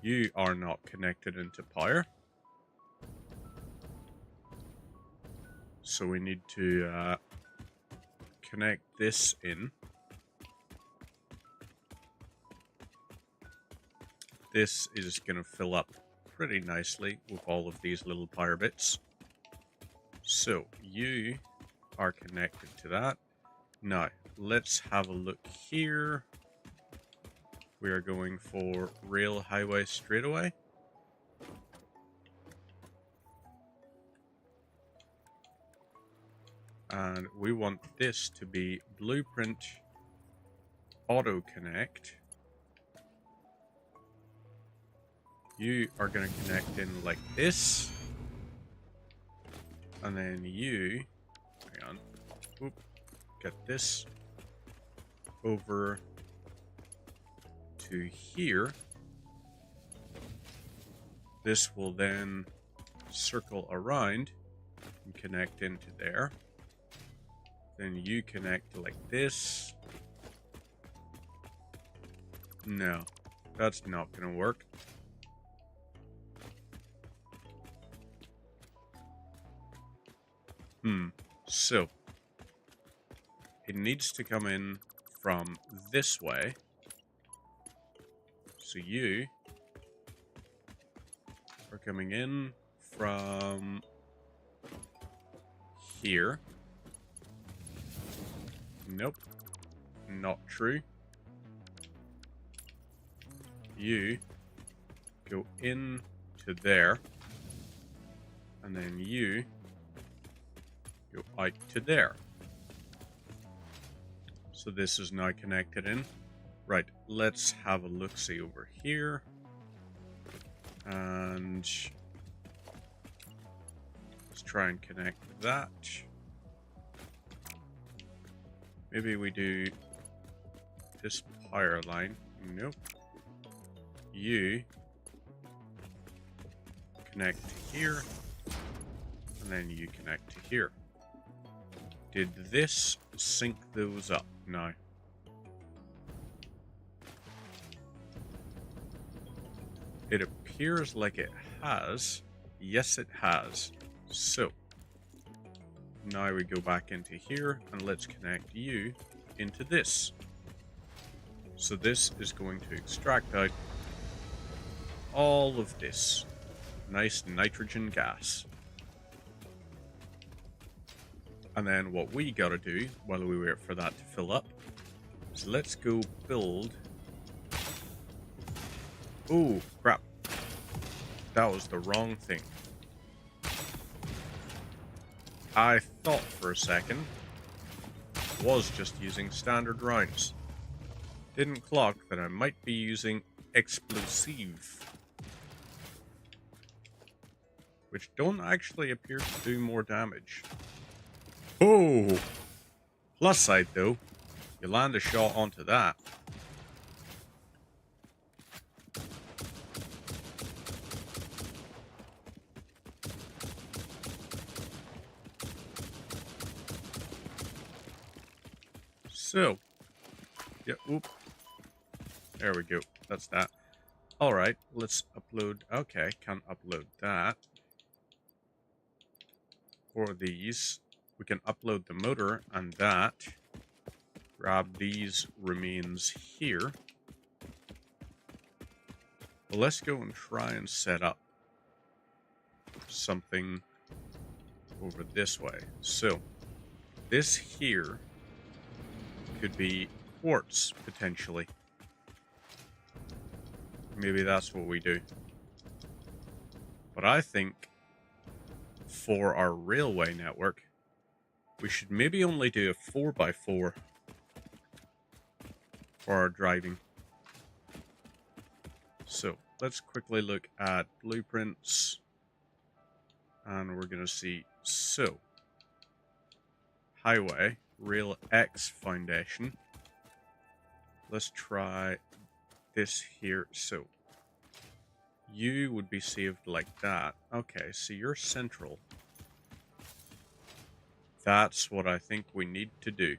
You are not connected into power. So we need to connect this in. This is going to fill up pretty nicely with all of these little power bits. So you are connected to that. Now, let's have a look here. We are going for rail highway straightaway. And we want this to be blueprint auto connect. You are going to connect in like this. And then you, hang on, oop, get this over to here. This will then circle around and connect into there. Then you connect like this. No, that's not going to work. So it needs to come in from this way. So you are coming in from here. Nope, not true. You go in to there, and then you go out to there. So this is now connected in. Right, let's have a look-see over here. And let's try and connect that. Maybe we do this power line. Nope. You connect to here, and then you connect to here. Did this sync those up? No. It appears like it has. Yes, it has. So now we go back into here and let's connect you into this. So this is going to extract out all of this nice nitrogen gas. And then what we gotta do while we wait for that to fill up is let's go build. Oh, crap. That was the wrong thing. I thought for a second I was just using standard rounds. Didn't clock that I might be using explosive, which don't actually appear to do more damage. Oh! Plus side though, you land a shot onto that. So, yeah, whoop. There we go. That's that. Alright, let's upload. Okay, can't upload that. For these, we can upload the motor and that. Grab these remains here. Well, let's go and try and set up something over this way. So, this here could be quartz, potentially. Maybe that's what we do. But I think for our railway network, we should maybe only do a 4x4 for our driving. So let's quickly look at blueprints. And we're going to see, so, highway, rail X foundation. Let's try this here. So, you would be saved like that. Okay, so you're central. That's what I think we need to do.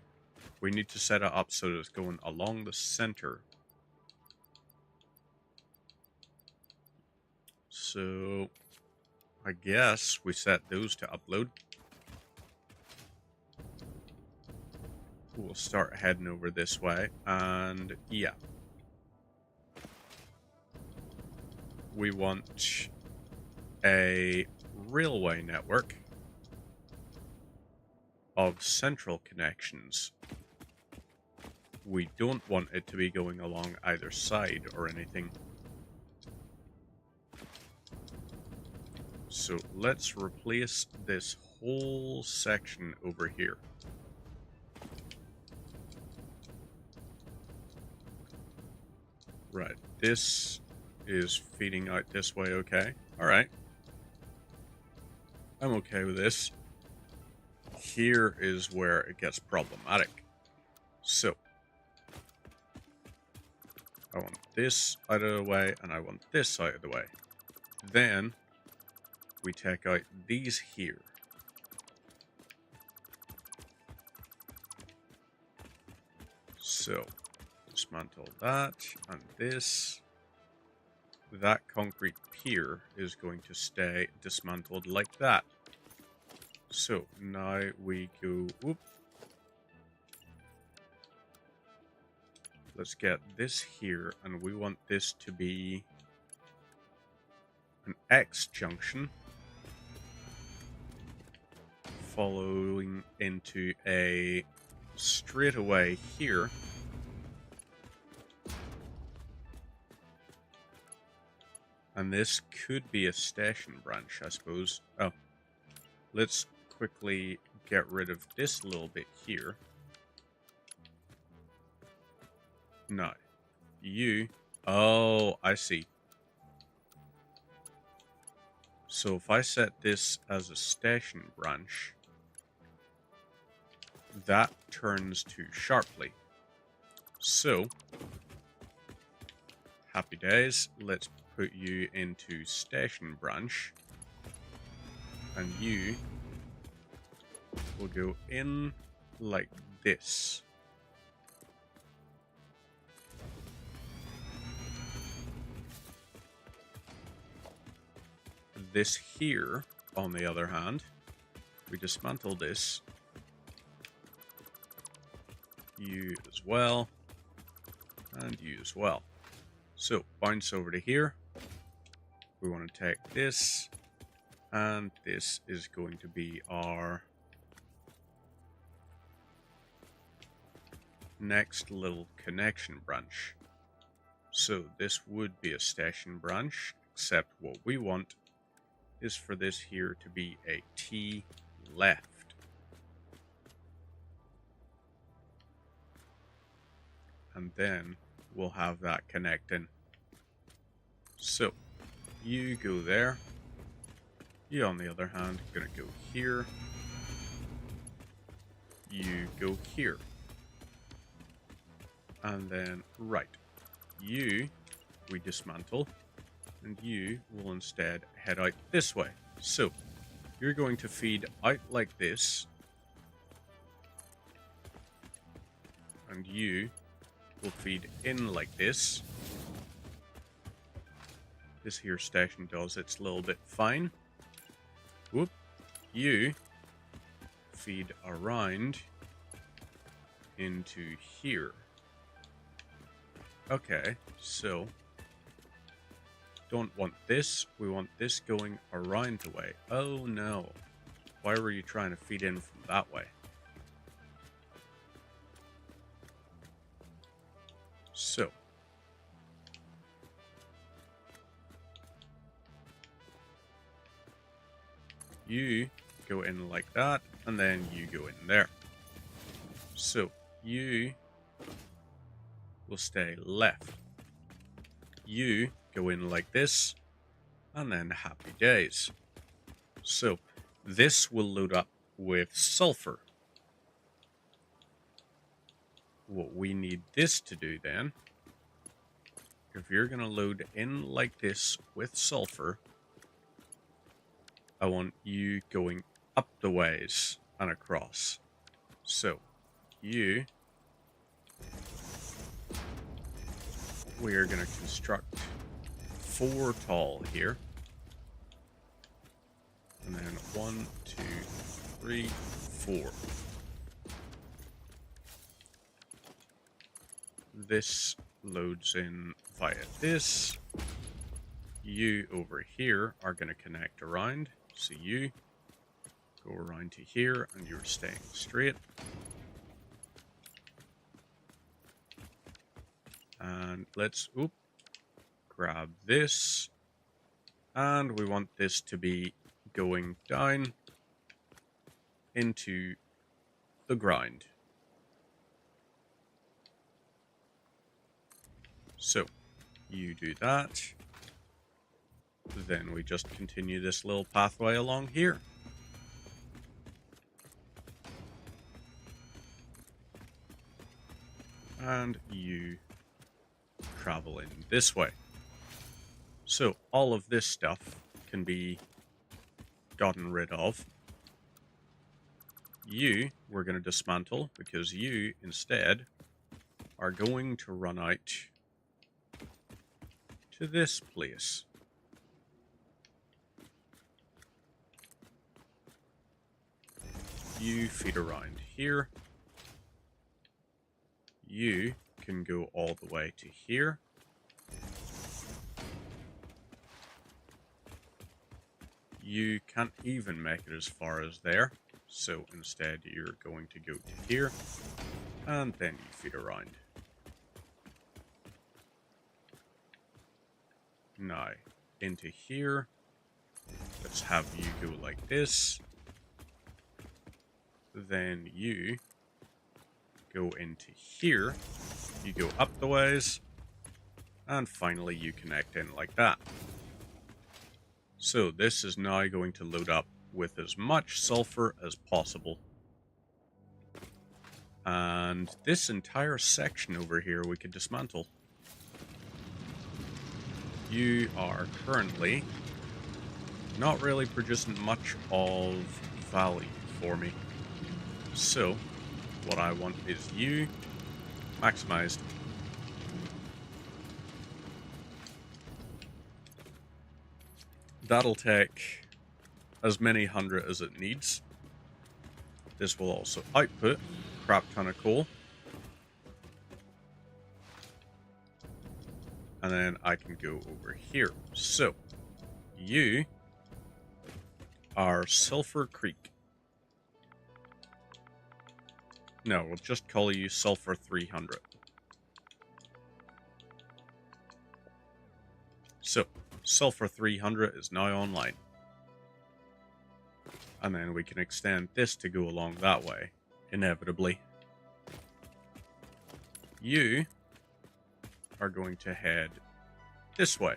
We need to set it up so that it's going along the center. So I guess we set those to upload. We'll start heading over this way, and yeah. We want a railway network of central connections. We don't want it to be going along either side or anything. So let's replace this whole section over here. Right, this is feeding out this way, okay? Alright. I'm okay with this. Here is where it gets problematic. So, I want this out of the way, and I want this out of the way. Then, we take out these here. So, dismantle that, and this. That concrete pier is going to stay dismantled like that. So, now we go... Whoop. Let's get this here, and we want this to be an X junction following into a straightaway here. And this could be a station branch, I suppose. Oh, let's quickly get rid of this little bit here. No. You... Oh, I see. So if I set this as a station branch, that turns to sharply. So, happy days. Let's put you into station branch, and you will go in like this. This here, on the other hand, we dismantle this. You as well, and you as well. So, bounce over to here. We want to take this, and this is going to be our next little connection branch. So this would be a station branch, except what we want is for this here to be a T left. And then we'll have that connecting. So, you go there. You, on the other hand, are going to go here. You go here. And then, right. You, we dismantle. And you will instead head out this way. So, you're going to feed out like this. And you will feed in like this. This here station does its little bit fine. Whoop. You feed around into here. Okay, so don't want this. We want this going around the way. Oh no. Why were you trying to feed in from that way? So, you go in like that, and then you go in there. So, you will stay left. You go in like this, and then happy days. So, this will load up with sulfur. What we need this to do then, if you're going to load in like this with sulfur, I want you going up the ways and across. So, you, we are going to construct 4 tall here. And then 1, 2, 3, 4. This loads in via this. You over here are going to connect around. So you go around to here and you're staying straight. And let's grab this. And we want this to be going down into the ground. So you do that. Then we just continue this little pathway along here. And you travel in this way. So all of this stuff can be gotten rid of. You we're going to dismantle because you instead are going to run out to this place. You feed around here. You can go all the way to here. You can't even make it as far as there. So instead you're going to go to here. And then you feed around. Now, into here. Let's have you go like this. Then you go into here. You go up the ways. And finally you connect in like that. So this is now going to load up with as much sulfur as possible. And this entire section over here we could dismantle. You are currently not really producing much of value for me. So what I want is you maximized. That'll take as many 100 as it needs. This will also output a crap ton of coal. And then I can go over here. So, you are Sulphur Creek. No, we'll just call you Sulphur 300. So, Sulphur 300 is now online. And then we can extend this to go along that way, inevitably. You are going to head this way.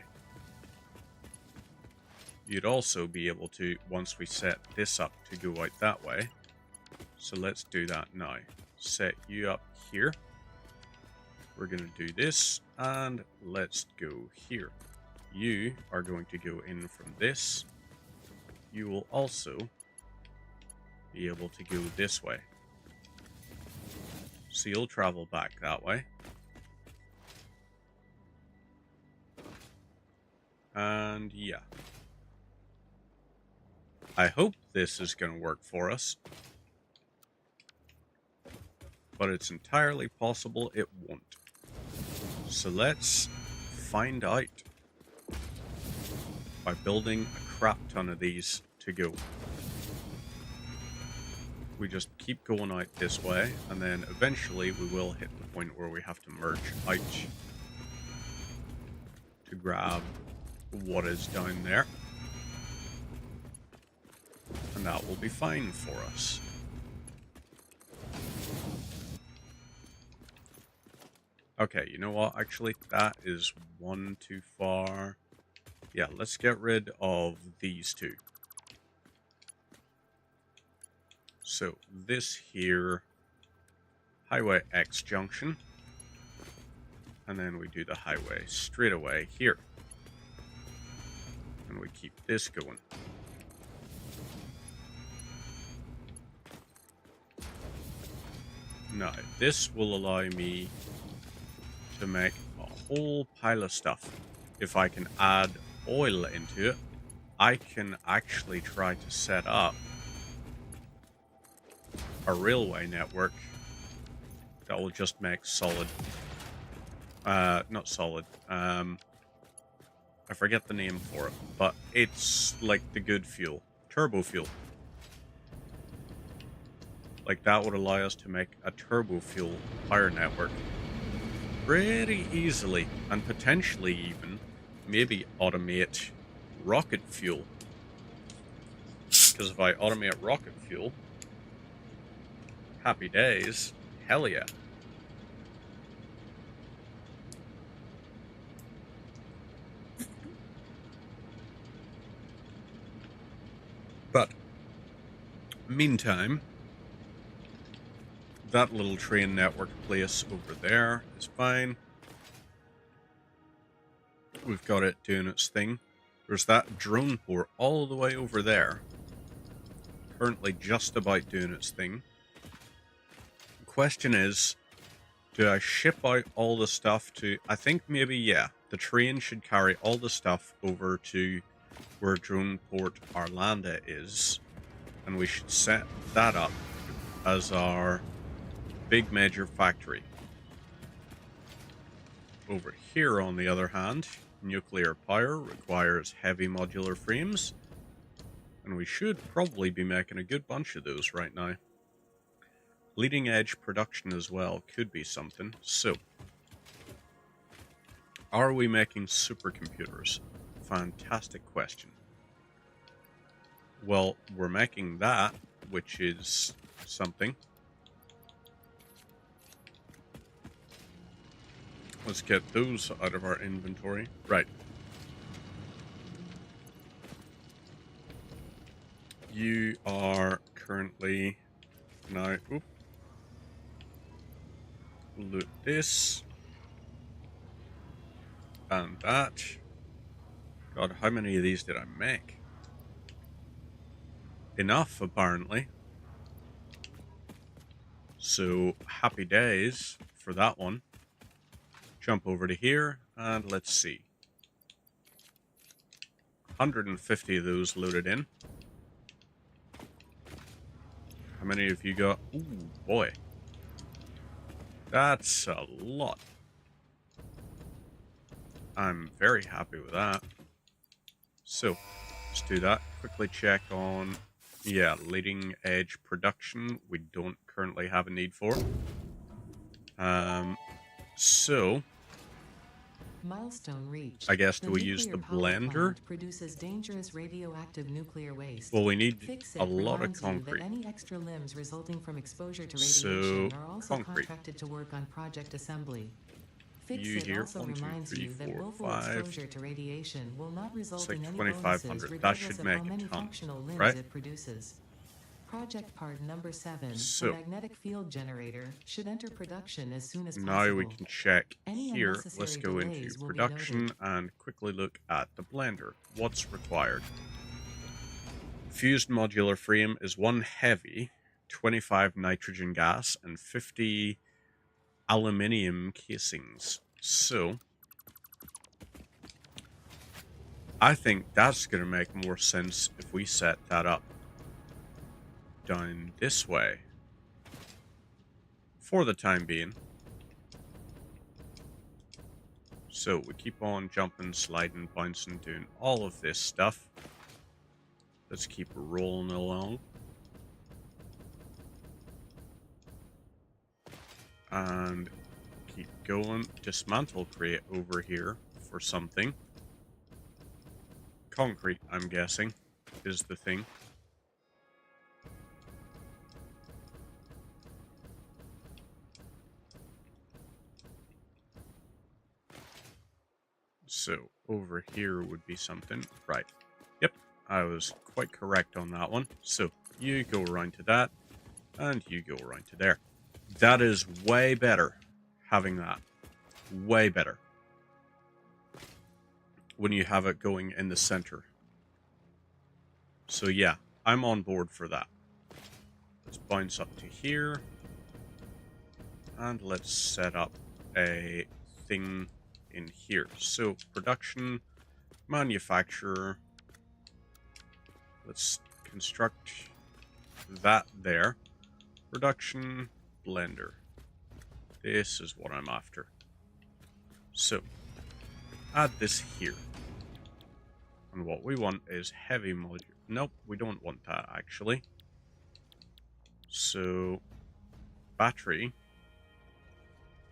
You'd also be able to, once we set this up, to go out that way. So let's do that now. Set you up here. We're going to do this, and let's go here. You are going to go in from this. You will also be able to go this way. So you'll travel back that way. And yeah. I hope this is going to work for us. But it's entirely possible it won't. So let's find out by building a crap ton of these to go. We just keep going out this way, and then eventually we will hit the point where we have to merge out to grab what is down there. And that will be fine for us. Okay, you know what? Actually, that is one too far. Yeah, let's get rid of these two. So this here, Highway X junction, and then we do the highway straight away here. And we keep this going. Now, this will allow me to make a whole pile of stuff. If I can add oil into it, I can actually try to set up a railway network that will just make solid, not solid, I forget the name for it, but it's like the good fuel, turbo fuel. Like that would allow us to make a turbo fuel power network pretty easily, and potentially even maybe automate rocket fuel. Because if I automate rocket fuel, happy days, hell yeah. But meantime, that little train network place over there is fine. We've got it doing its thing. There's that drone port all the way over there. Currently just about doing its thing. The question is, do I ship out all the stuff to... I think maybe, yeah. The train should carry all the stuff over to where Drone Port Arlanda is. And we should set that up as our big major factory. Over here, on the other hand, nuclear power requires heavy modular frames. And we should probably be making a good bunch of those right now. Leading edge production as well could be something. So, are we making supercomputers? Fantastic question. Well, we're making that, which is something. Let's get those out of our inventory. Right. You are currently now... Oop. Loot this. And that. God, how many of these did I make? Enough, apparently. So, happy days for that one. Jump over to here, and let's see. 150 of those loaded in. How many have you got? Ooh, boy. That's a lot. I'm very happy with that. So, let's do that. Quickly check on... Yeah, leading edge production. We don't currently have a need for. So... Milestone reached. I guess, do we use the blender? Produces dangerous radioactive nuclear waste. Well, we need a lot of concrete. That any extra limbs resulting from exposure to radiation are also contracted to work on project assembly. Here, also 1, 2, reminds 3, you that 4, willful 5. exposure to radiation will not result in any 2,500. bonuses That should regardless of make how many a ton, functional limbs right? it produces. Project part number 7, So, the magnetic field generator, should enter production as soon as possible. now we can check Any here. unnecessary Let's go into delays will be production noted. and quickly look at the blender. What's required? Fused modular frame is 1 heavy, 25 nitrogen gas, and 50 aluminium casings. So, I think that's going to make more sense if we set that up down this way for the time being. So we keep on jumping, sliding, bouncing, doing all of this stuff. Let's keep rolling along. And keep going. Dismantle crate over here for something. Concrete, I'm guessing, is the thing. So, over here would be something. Right. Yep, I was quite correct on that one. So, you go around to that, and you go around to there. That is way better, having that. Way better. When you have it going in the center. So, yeah, I'm on board for that. Let's bounce up to here. And let's set up a thing in here. So, production, manufacturer, Let's construct that there. Production blender. This is what I'm after. So, add this here. And what we want is heavy module. Nope, we don't want that actually. So, battery,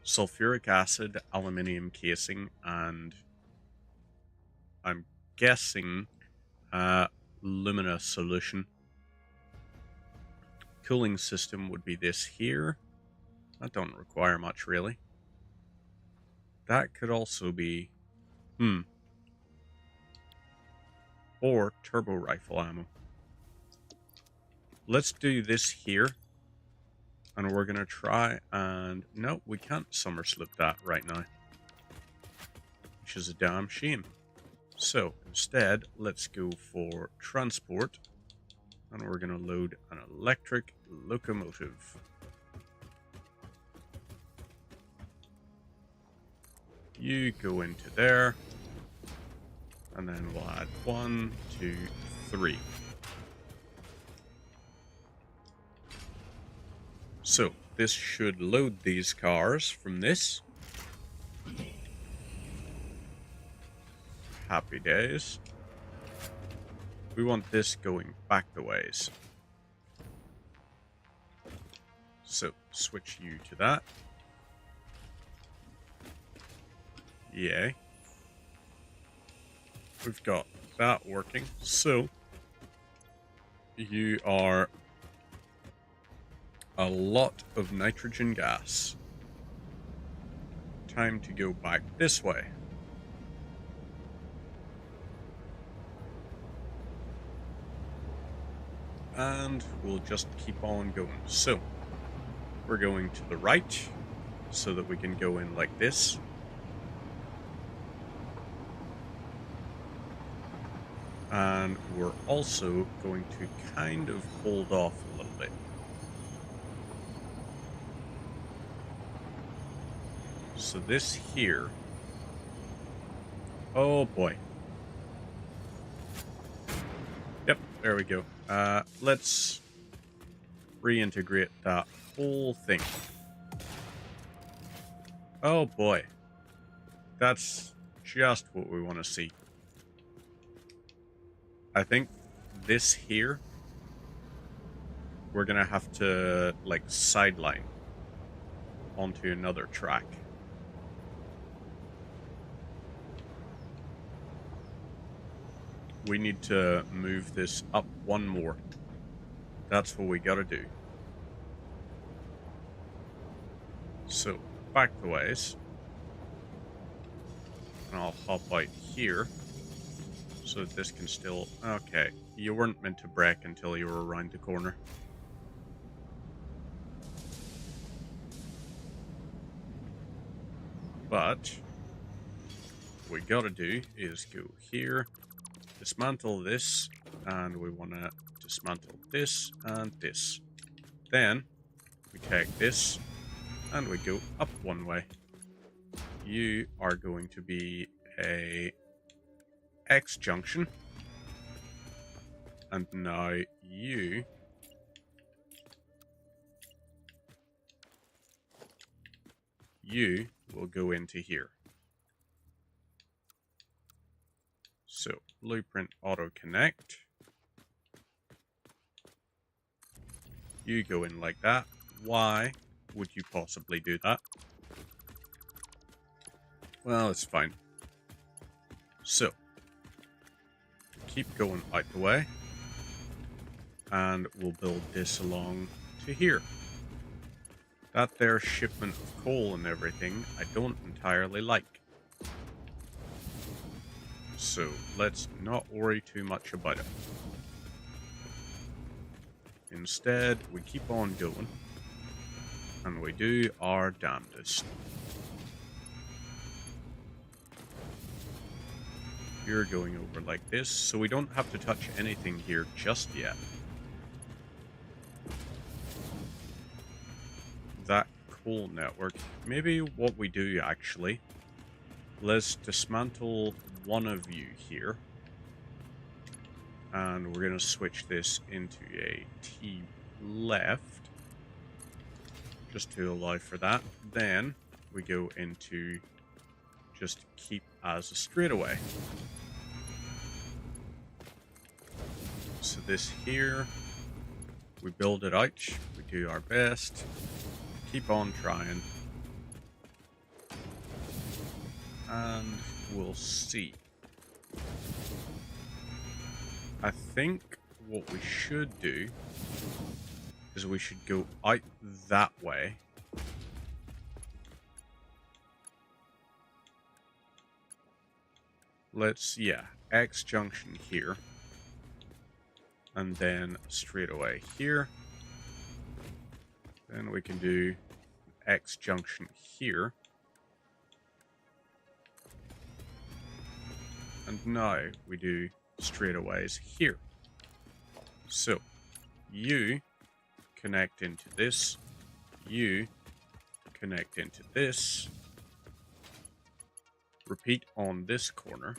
sulfuric acid, aluminium casing, and I'm guessing Lumina solution. Cooling system would be this here. That don't require much really. That could also be or turbo rifle ammo. Let's do this here. And we're gonna try and no, we can't somerslip that right now. Which is a damn shame. So instead, let's go for transport. And we're gonna load an electric locomotive. You go into there. And then we'll add 1, 2, 3. So, this should load these cars from this. Happy days. We want this going back the ways. So, switch you to that. Yay. We've got that working. So, you are a lot of nitrogen gas. Time to go back this way. And we'll just keep on going. So, we're going to the right so that we can go in like this. And we're also going to kind of hold off a little bit. So this here, oh boy. Yep, there we go. Let's reintegrate that whole thing. Oh boy. That's just what we want to see. I think this here, we're going to have to, like, sideline onto another track. We need to move this up one more. That's what we got to do. So, back the ways. And I'll hop out here. So that this can still... Okay, you weren't meant to brake until you were around the corner. But what we gotta do is go here, dismantle this, and we want to dismantle this and this. Then we take this and we go up one way. You are going to be a X junction, and now you will go into here. So blueprint auto connect. You go in like that. Why would you possibly do that? Well, it's fine. So keep going out the way, and we'll build this along to here. That there shipment of coal and everything, I don't entirely like. So let's not worry too much about it. Instead, we keep on going, and we do our damnedest. You're going over like this, so we don't have to touch anything here just yet. That coal network. Maybe what we do actually, let's dismantle one of you here. And we're going to switch this into a T left, just to allow for that. Then we go into just keep as a straightaway. So this here, we build it out, we do our best, keep on trying, and we'll see. I think what we should do is we should go out that way. Let's, X junction here. And then straight away here. Then we can do X junction here. And now we do straightaways here. So you connect into this, you connect into this, repeat on this corner,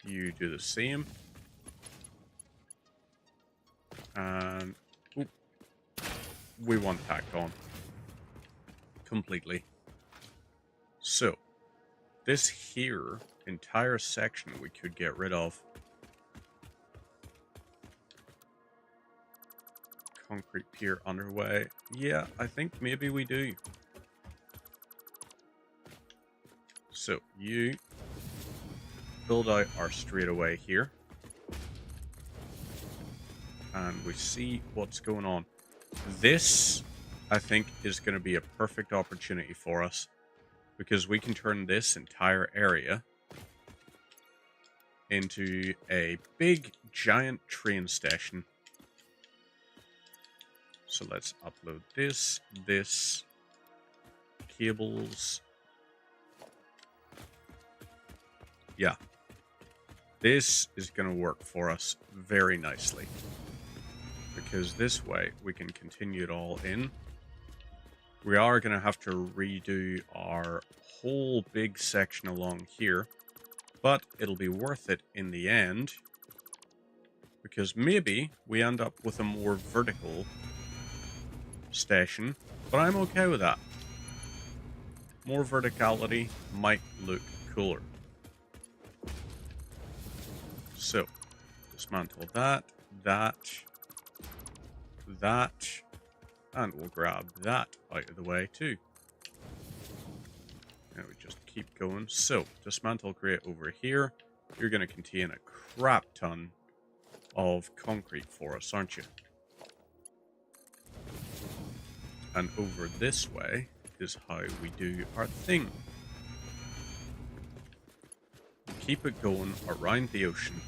you do the same, and we want tacked on completely. So this here entire section we could get rid of. Concrete pier underway. Yeah, I think maybe we do. So you build out our straightaway here. And we see what's going on. This, I think, is going to be a perfect opportunity for us. Because we can turn this entire area into a big, giant train station. So let's upload this, cables. Yeah. This is going to work for us very nicely. Because this way we can continue it all in. We are going to have to redo our whole big section along here. But it'll be worth it in the end. Because maybe we end up with a more vertical station, but I'm okay with that. More verticality might look cooler. So, dismantle that, and we'll grab that out of the way too. And we just keep going. So, dismantle crate over here. You're going to contain a crap ton of concrete for us, aren't you? And over this way is how we do our thing. We keep it going around the ocean.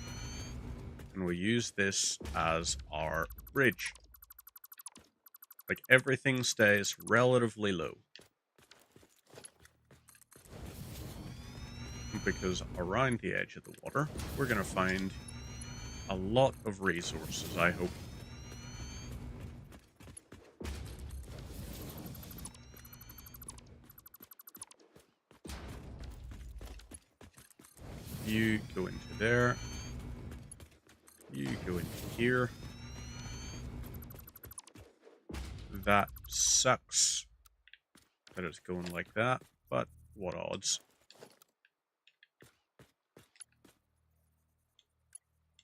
And we use this as our bridge. Like everything stays relatively low. Because around the edge of the water, we're going to find a lot of resources, I hope. You go into there. You go into here. That sucks that it's going like that, but what odds?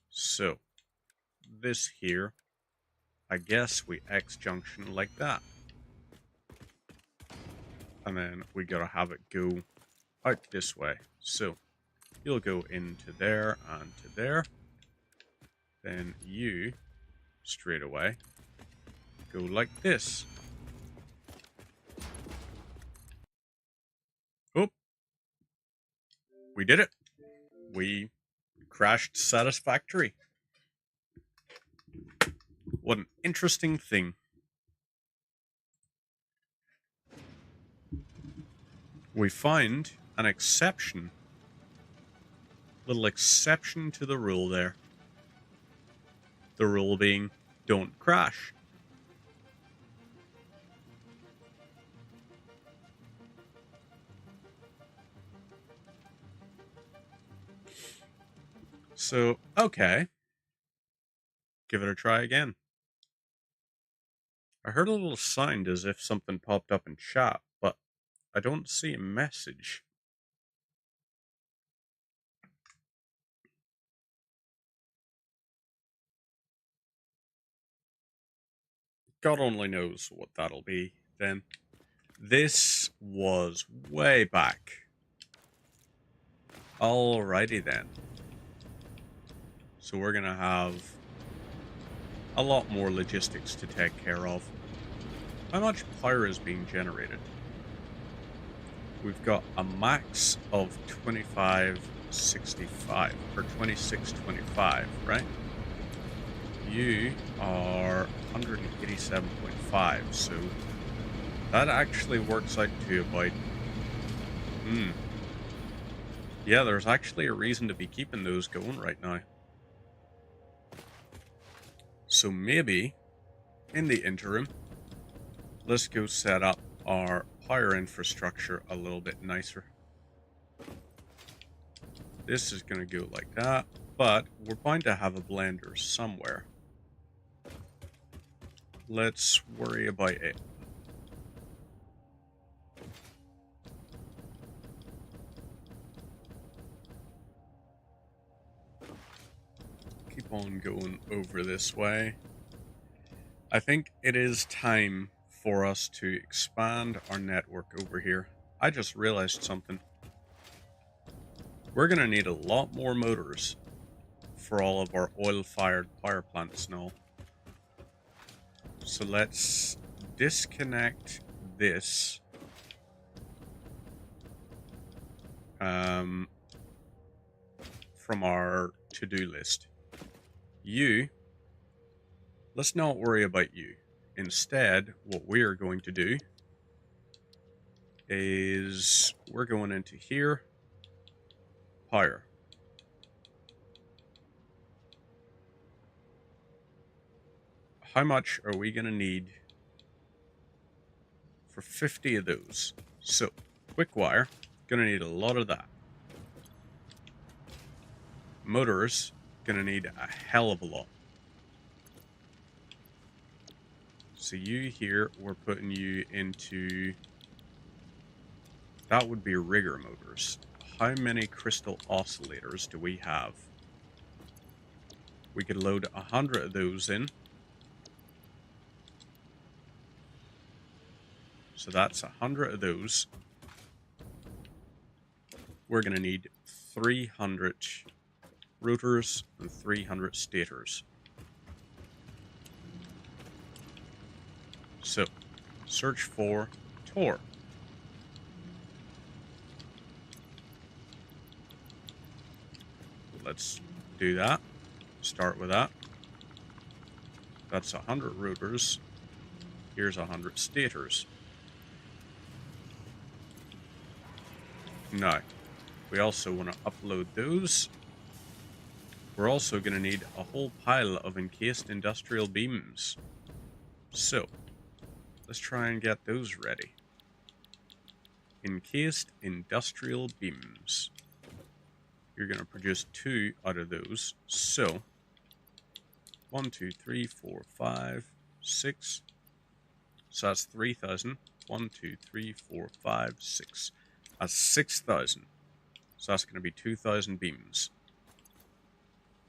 So, this here, I guess we X junction like that. And then we gotta have it go out this way. So, you'll go into there and to there. Then you, straight away, go like this. Oh, we did it. We crashed satisfactory. What an interesting thing. We find an exception. Little exception to the rule there. The rule being, don't crash. So, okay. Give it a try again. I heard a little sound as if something popped up in chat, but I don't see a message. God only knows what that'll be then. This was way back. Alrighty then. So we're going to have a lot more logistics to take care of. How much power is being generated? We've got a max of 2565 or 2625, right? You are 187.5, so that actually works out to about yeah, there's actually a reason to be keeping those going right now. So maybe in the interim, let's go set up our power infrastructure a little bit nicer. This is going to go like that, but we're bound to have a blender somewhere. Let's worry about it. Keep on going over this way. I think it is time for us to expand our network over here. I just realized something. We're going to need a lot more motors for all of our oil-fired power plants and all. So let's disconnect this from our to-do list. Let's not worry about you. Instead, what we are going to do is we're going into here, power. How much are we going to need for 50 of those? So, quick wire, going to need a lot of that. Motors, going to need a hell of a lot. So you here, we're putting you into, that would be rigger motors. How many crystal oscillators do we have? We could load 100 of those in. So that's 100 of those. We're going to need 300 rotors and 300 stators. So, search for Tor. Let's do that. Start with that. That's 100 rotors. Here's 100 stators. Now, we also want to upload those. We're also going to need a whole pile of encased industrial beams. So, let's try and get those ready. Encased industrial beams. You're going to produce 2 out of those. So, 1, 2, 3, 4, 5, 6. So that's 3,000. 1, 2, 3, 4, 5, 6. That's 6,000. So that's going to be 2,000 beams.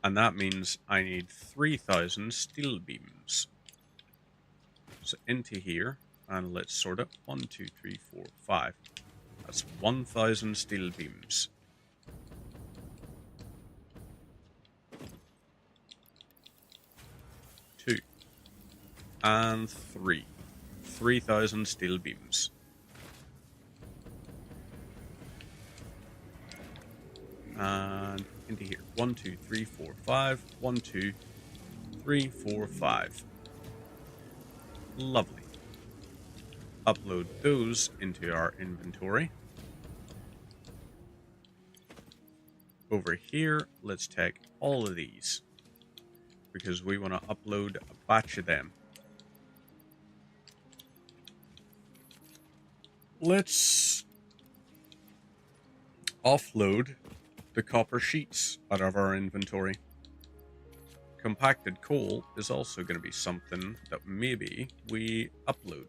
And that means I need 3,000 steel beams. So into here, and let's sort it. 1, 2, 3, 4, 5. That's 1,000 steel beams. Two. And 3. 3,000 steel beams. And into here. 1, 2, 3, 4, 5. 1, 2, 3, 4, 5. Lovely. Upload those into our inventory. Over here, let's take all of these because we want to upload a batch of them. Let's offload the copper sheets out of our inventory. Compacted coal is also going to be something that maybe we upload.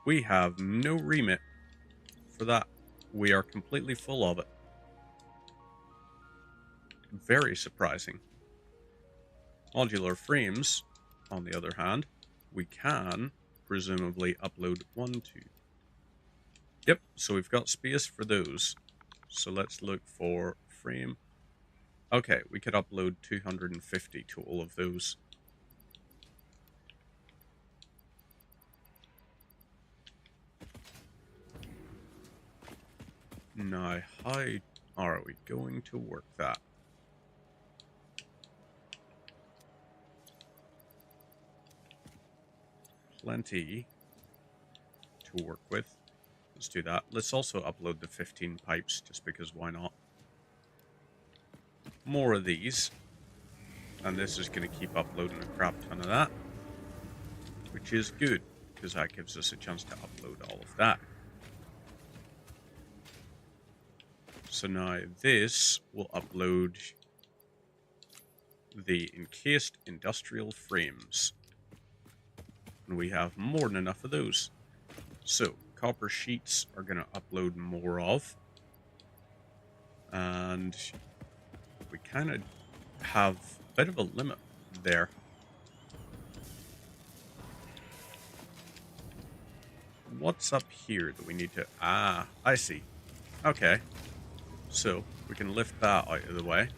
We have no remit for that. We are completely full of it. Very surprising. Modular frames, on the other hand, we can presumably upload 1, 2. Yep, so we've got space for those. So let's look for frame. Okay, we could upload 250 to all of those. Now, how are we going to work that? Plenty to work with. Let's do that. Let's also upload the 15 pipes, just because why not? More of these. And this is going to keep uploading a crap ton of that. Which is good, because that gives us a chance to upload all of that. So now this will upload the encased industrial frames. And we have more than enough of those. So, copper sheets are going to upload more of. And we kind of have a bit of a limit there. What's up here that we need to... Ah, I see. Okay. So, we can lift that out of the way.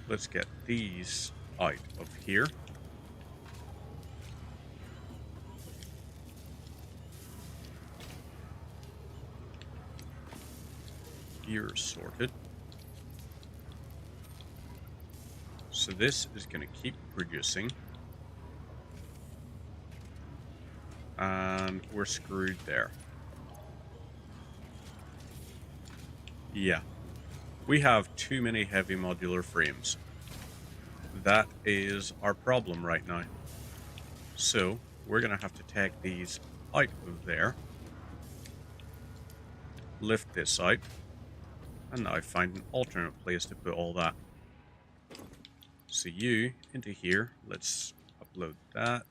Let's get these out of here. Gear sorted. So this is going to keep producing. And we're screwed there. Yeah. We have too many heavy modular frames. That is our problem right now. So, we're going to have to take these out of there. Lift this out. And now find an alternate place to put all that. So you into here. Let's upload that.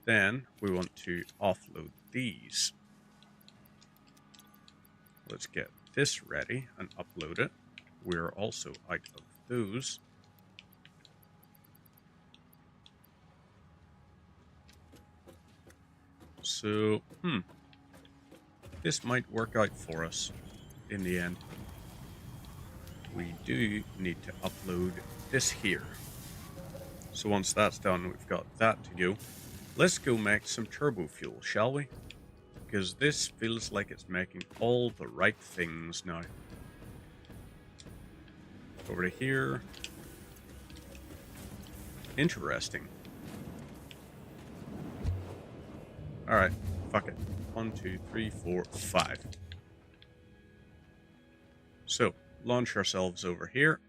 Then we want to offload these. Let's get this ready and upload it. We're also out of those. So, this might work out for us in the end. We do need to upload this here. So once that's done, we've got that to go. Let's go make some turbo fuel, shall we? Because this feels like it's making all the right things now. Over to here. Interesting. Alright, fuck it. 1, 2, 3, 4, 5. So, launch ourselves over here.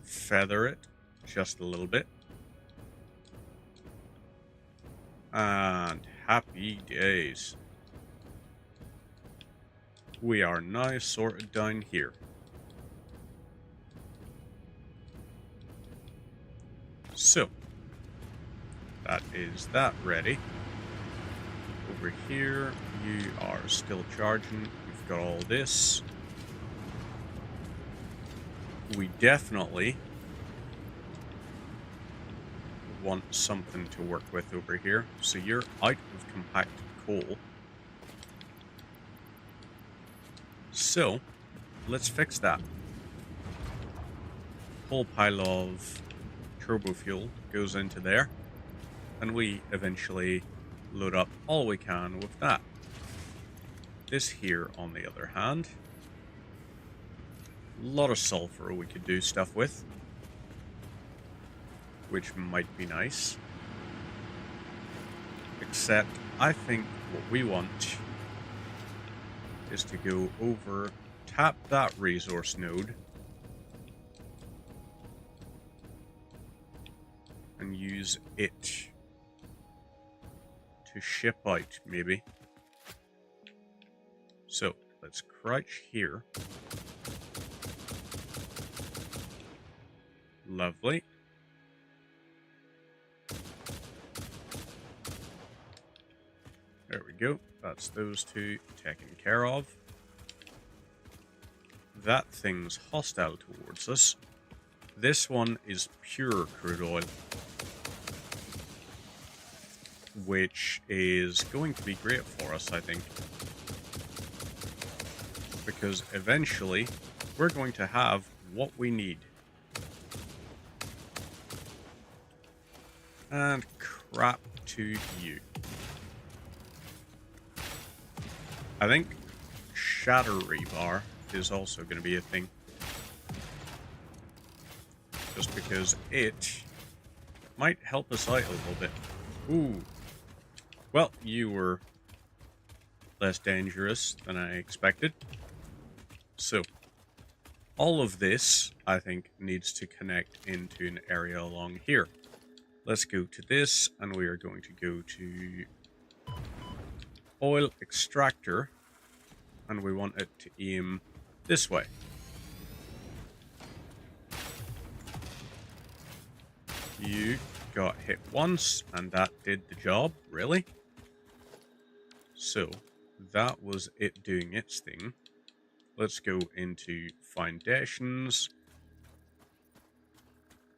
Feather it just a little bit. And happy days. We are now sorted down here. So, that is that ready. Over here, you are still charging. We've got all this. We definitely want something to work with over here. So you're out of compacted coal. So, let's fix that. Whole pile of turbo fuel goes into there. And we eventually load up all we can with that. This here, on the other hand, a lot of sulfur we could do stuff with, which might be nice. Except, I think what we want is to go over, tap that resource node, and use it to ship out, maybe. So, let's crouch here. Lovely. There we go. That's those two taken care of. That thing's hostile towards us. This one is pure crude oil, which is going to be great for us, I think. Because eventually, we're going to have what we need. And crap to you. I think Shatter Rebar is also going to be a thing. Just because it might help us out a little bit. Ooh. Well, you were less dangerous than I expected. So, all of this, I think, needs to connect into an area along here. Let's go to this, and we are going to go to Oil Extractor, and we want it to aim this way. You got hit once, and that did the job, really? So, that was it doing its thing. Let's go into Foundations.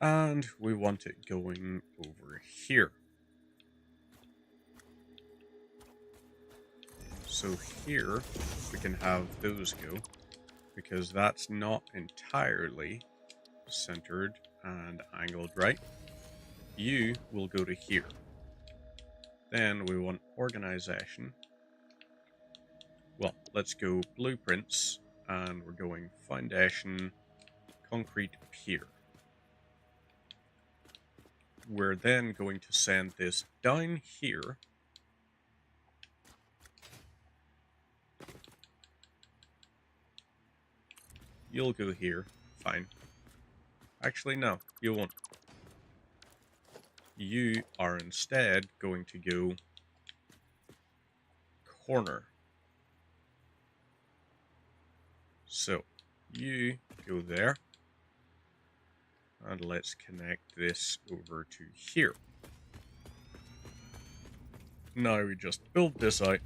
And we want it going over here. So here, we can have those go, because that's not entirely centered and angled right. You will go to here. Then we want organization. Well, let's go blueprints, and we're going foundation, concrete pier. We're then going to send this down here. You'll go here. Fine. Actually, no, you won't. You are instead going to go corner. So, you go there. And let's connect this over to here. Now we just build this out.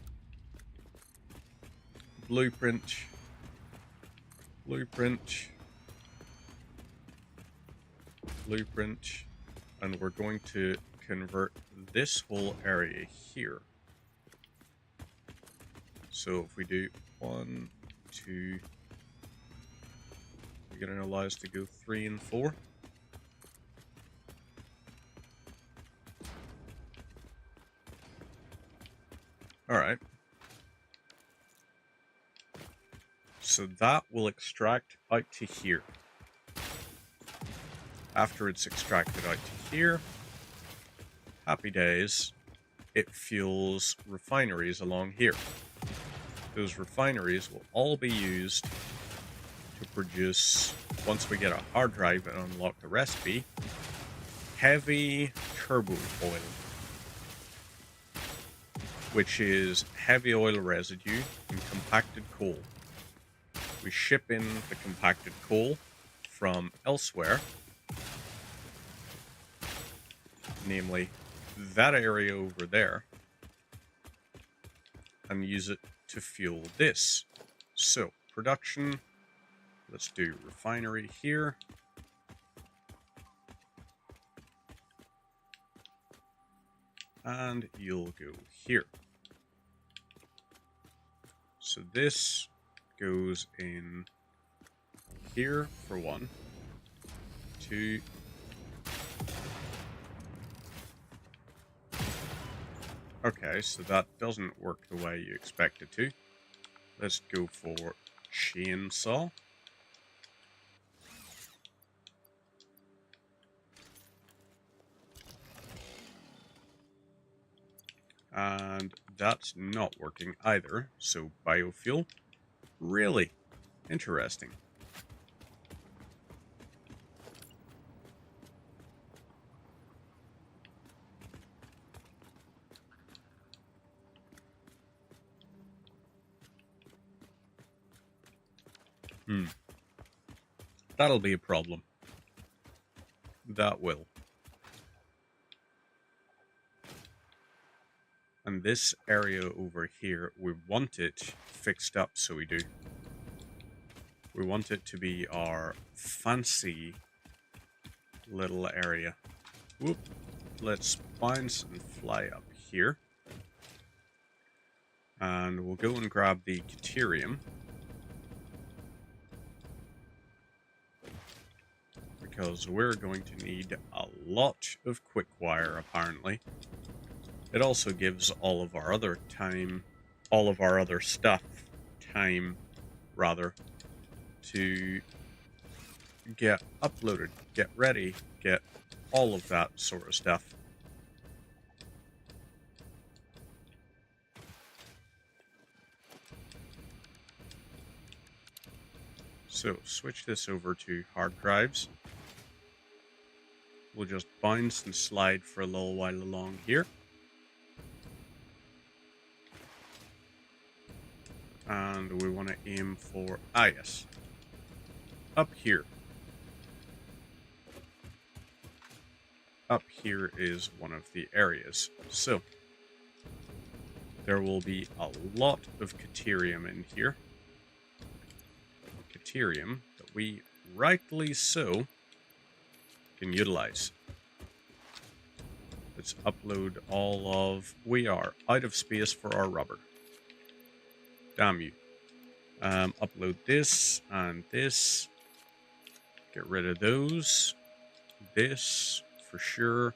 Blueprint. Blueprint. Blueprint. And we're going to convert this whole area here. So if we do 1, 2, we're going to allow us to go 3 and 4. Alright. So that will extract out to here. After it's extracted out to here, happy days, it fuels refineries along here. Those refineries will all be used to produce, once we get a hard drive and unlock the recipe, heavy turbo oil, which is heavy oil residue and compacted coal. We ship in the compacted coal from elsewhere, namely that area over there, and use it to fuel this. So, production, let's do refinery here. And you'll go here. So this goes in here for 1, 2, okay, so that doesn't work the way you expect it to. Let's go for chainsaw. And that's not working either, so biofuel. Really interesting. That'll be a problem. That will. And this area over here, we want it fixed up, so we do. We want it to be our fancy little area. Whoop. Let's bounce and fly up here. And we'll go and grab the Caterium. Because we're going to need a lot of quick wire, apparently. It also gives all of our other stuff, to get uploaded, get ready, get all of that sort of stuff. So, switch this over to hard drives. We'll just bounce and slide for a little while along here. And we want to aim for, yes, up here. Up here is one of the areas. So, there will be a lot of Caterium in here. Caterium that we, rightly so, can utilize. Let's upload all of... We are out of space for our rubber. Damn you. Upload this and this. Get rid of those. This, for sure.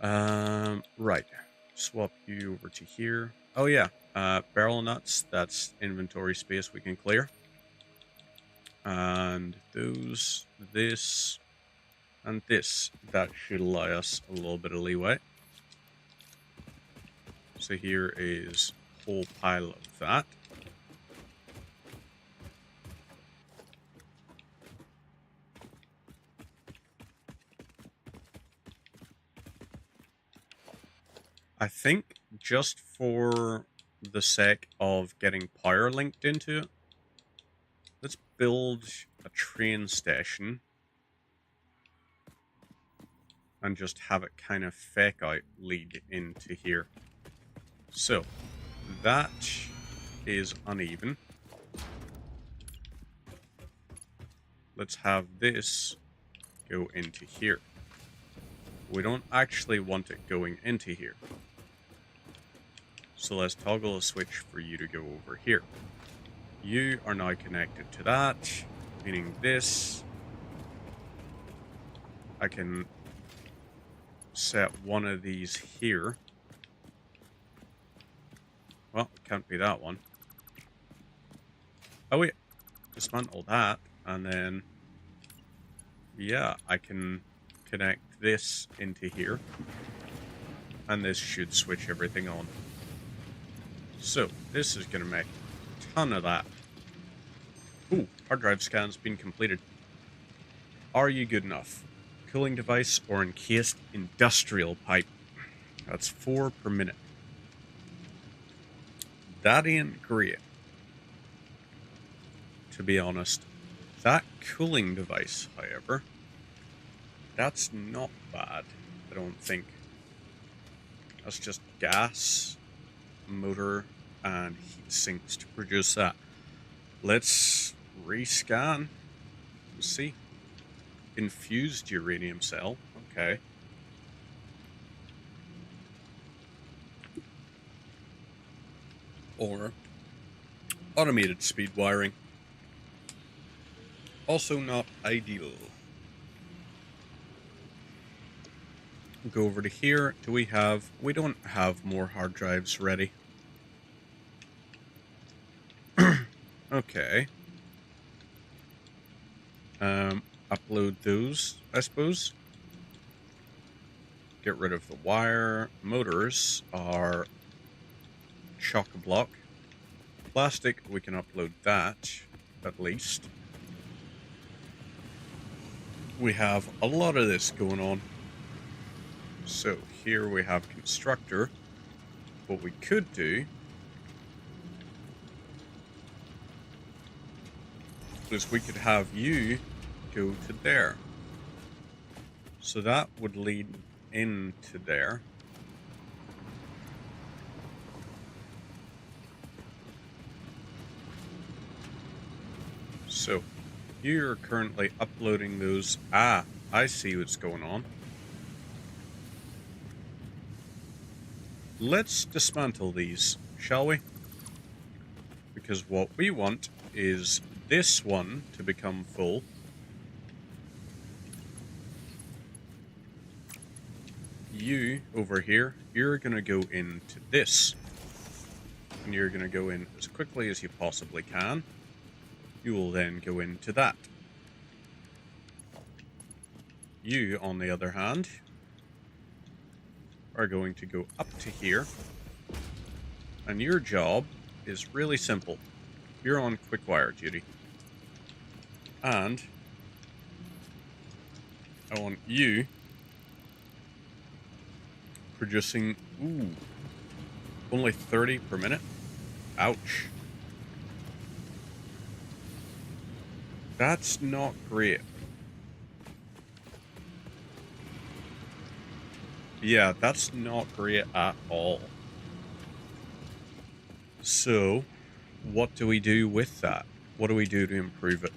Right. Swap you over to here. Oh yeah, barrel nuts. That's inventory space we can clear. And those, this, and this. That should allow us a little bit of leeway. So here is a whole pile of that. I think just for the sake of getting power linked into it, let's build a train station and just have it kind of fake out lead into here. So that is uneven. Let's have this go into here. We don't actually want it going into here. So let's toggle a switch for you to go over here. You are now connected to that, meaning this. I can set one of these here. Well, it can't be that one. Oh wait, dismantle that, and then, yeah, I can connect this into here. And this should switch everything on. So, this is going to make a ton of that. Ooh, hard drive scan's been completed. Are you good enough? Cooling device or encased industrial pipe. That's 4 per minute. That ain't great. To be honest. That cooling device, however, that's not bad, I don't think. That's just gas, motor, and heat sinks to produce that. Let's rescan. Let's see. Infused uranium cell. Okay. Or automated speed wiring. Also not ideal. Go over to here. Do we have... We don't have more hard drives ready. Okay. Upload those, I suppose. Get rid of the wire. Motors are chock-a-block. Plastic, we can upload that, at least. We have a lot of this going on. So, here we have constructor. What we could do is we could have you go to there. So that would lead into there. So you're currently uploading those. Ah, I see what's going on. Let's dismantle these, shall we? Because what we want is this one to become full. You over here, you're going to go into this. And you're going to go in as quickly as you possibly can. You will then go into that. You, on the other hand, are going to go up to here. And your job is really simple. You're on quick wire duty. And I want you producing, only 30 per minute. Ouch. That's not great. Yeah, that's not great at all. So, what do we do with that? What do we do to improve it?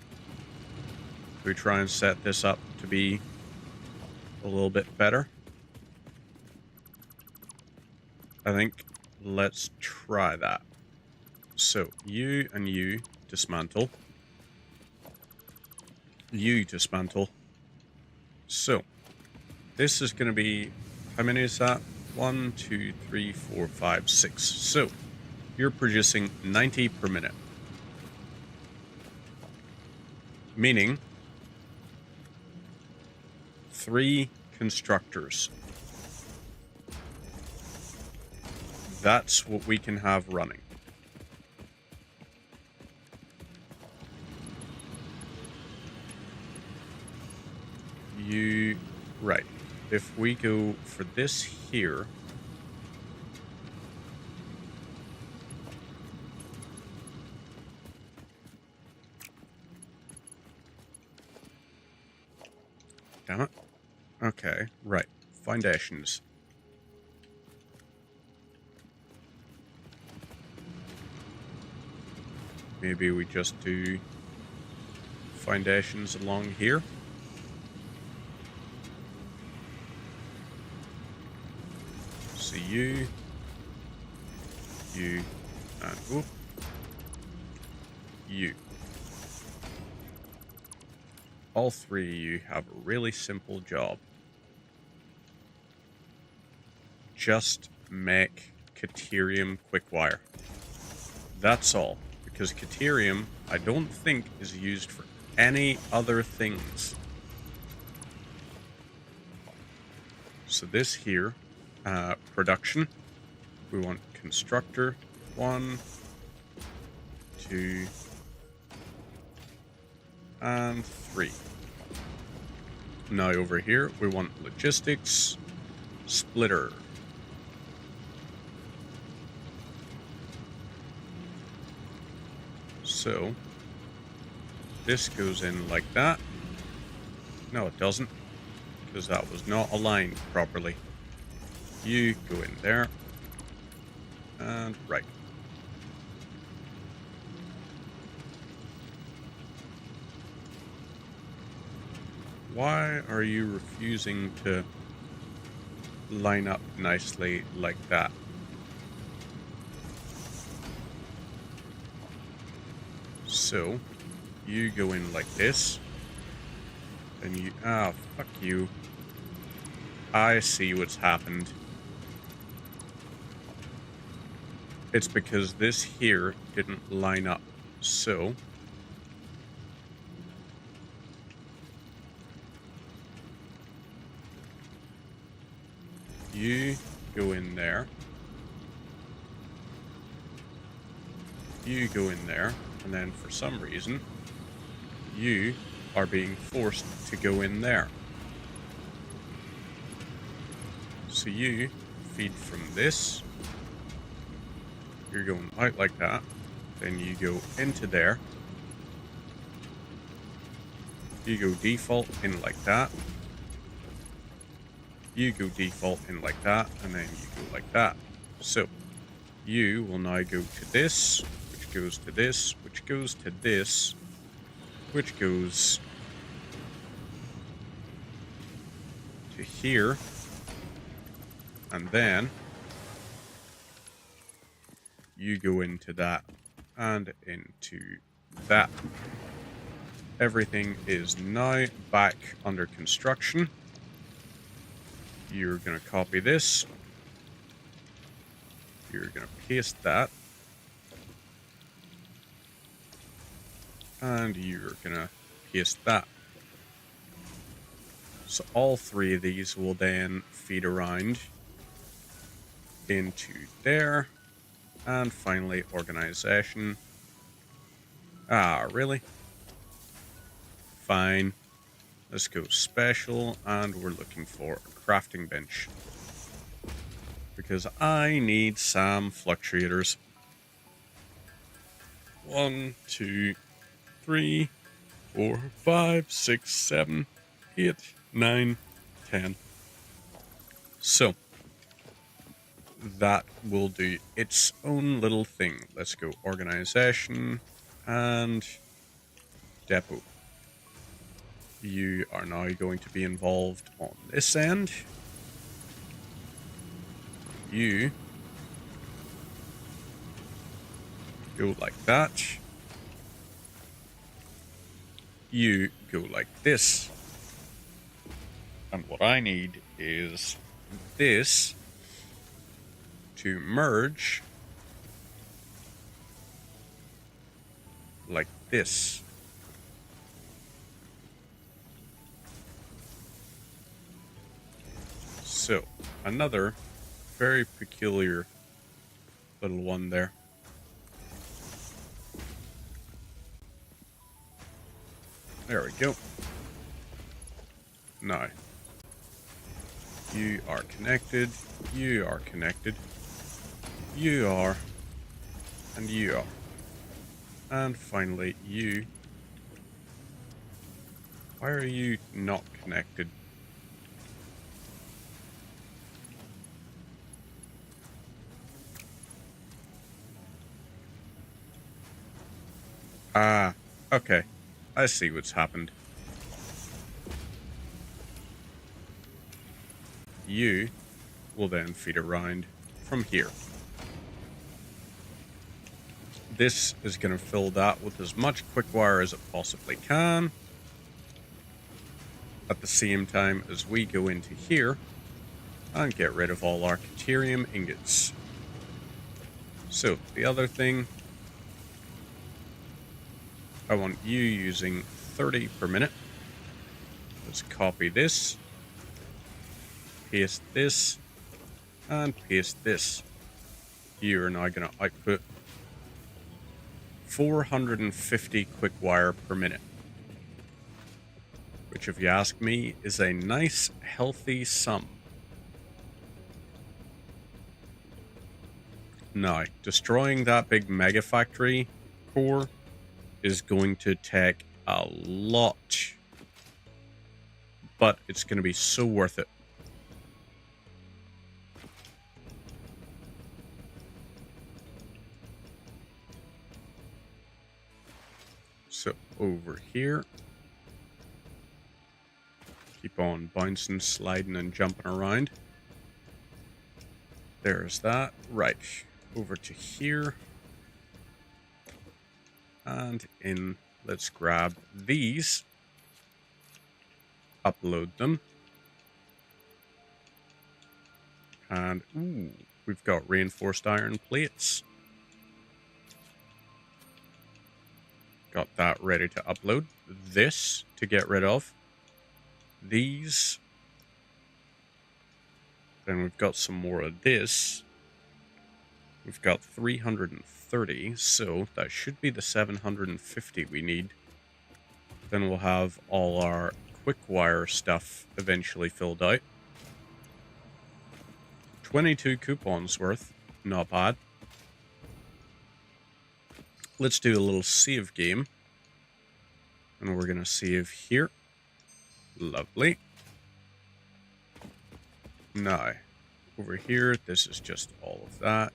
Do we try and set this up to be a little bit better? I think let's try that. So, you and you dismantle. You dismantle. So, this is going to be, how many is that? 1, 2, 3, 4, 5, 6. So, you're producing 90 per minute. Meaning 3 constructors. That's what we can have running. Right. If we go for this here, damn it. Okay, right. Foundations. Maybe we just do foundations along here. So you, and whoop, you. All 3 of you have a really simple job. Just make Caterium quick wire. That's all. Because Caterium, I don't think, is used for any other things. So this here, production, we want constructor 1, 2, and 3. Now over here, we want logistics, splitter. So, this goes in like that. No, it doesn't, because that was not aligned properly. You go in there, and right. Why are you refusing to line up nicely like that? So, you go in like this, and you, fuck you. I see what's happened. It's because this here didn't line up. So, you go in there. You go in there. And then for some reason, you are being forced to go in there. So you feed from this. You're going out like that. Then you go into there. You go default in like that. You go default in like that, and then you go like that. So, you will now go to this, which goes to this, which goes to this, which goes to here, and then you go into that and into that. Everything is now back under construction. You're going to copy this. You're going to paste that. And you're going to paste that. So all three of these will then feed around into there. And finally, organization. Ah, really? Fine. Let's go special, and we're looking for a crafting bench. Because I need some fluctuators. 1, 2, 3, 4, 5, 6, 7, 8, 9, 10. So, that will do its own little thing. Let's go organization and depot. You are now going to be involved on this end. You go like that. You go like this. And what I need is this to merge like this. So, another very peculiar little one there. There we go. Now, you are connected, you are connected, you are, and you are. And finally, you. Why are you not connected? Ah, okay. I see what's happened. You will then feed around from here. This is going to fill that with as much quick wire as it possibly can. At the same time as we go into here and get rid of all our Caterium ingots. So, the other thing, I want you using 30 per minute. Let's copy this, paste this, and paste this. You are now going to output 450 quick wire per minute. Which, if you ask me, is a nice, healthy sum. Now, destroying that big mega factory core is going to take a lot, but it's going to be so worth it. So over here, keep on bouncing, sliding, and jumping around. There's that. Right, over to here. And in, let's grab these, upload them. And, ooh, we've got reinforced iron plates. Got that ready to upload. This to get rid of. These. Then we've got some more of this. We've got 330, so that should be the 750 we need. Then we'll have all our quick wire stuff eventually filled out. 22 coupons worth, not bad. Let's do a little save game. And we're going to save here. Lovely. Now, over here, this is just all of that,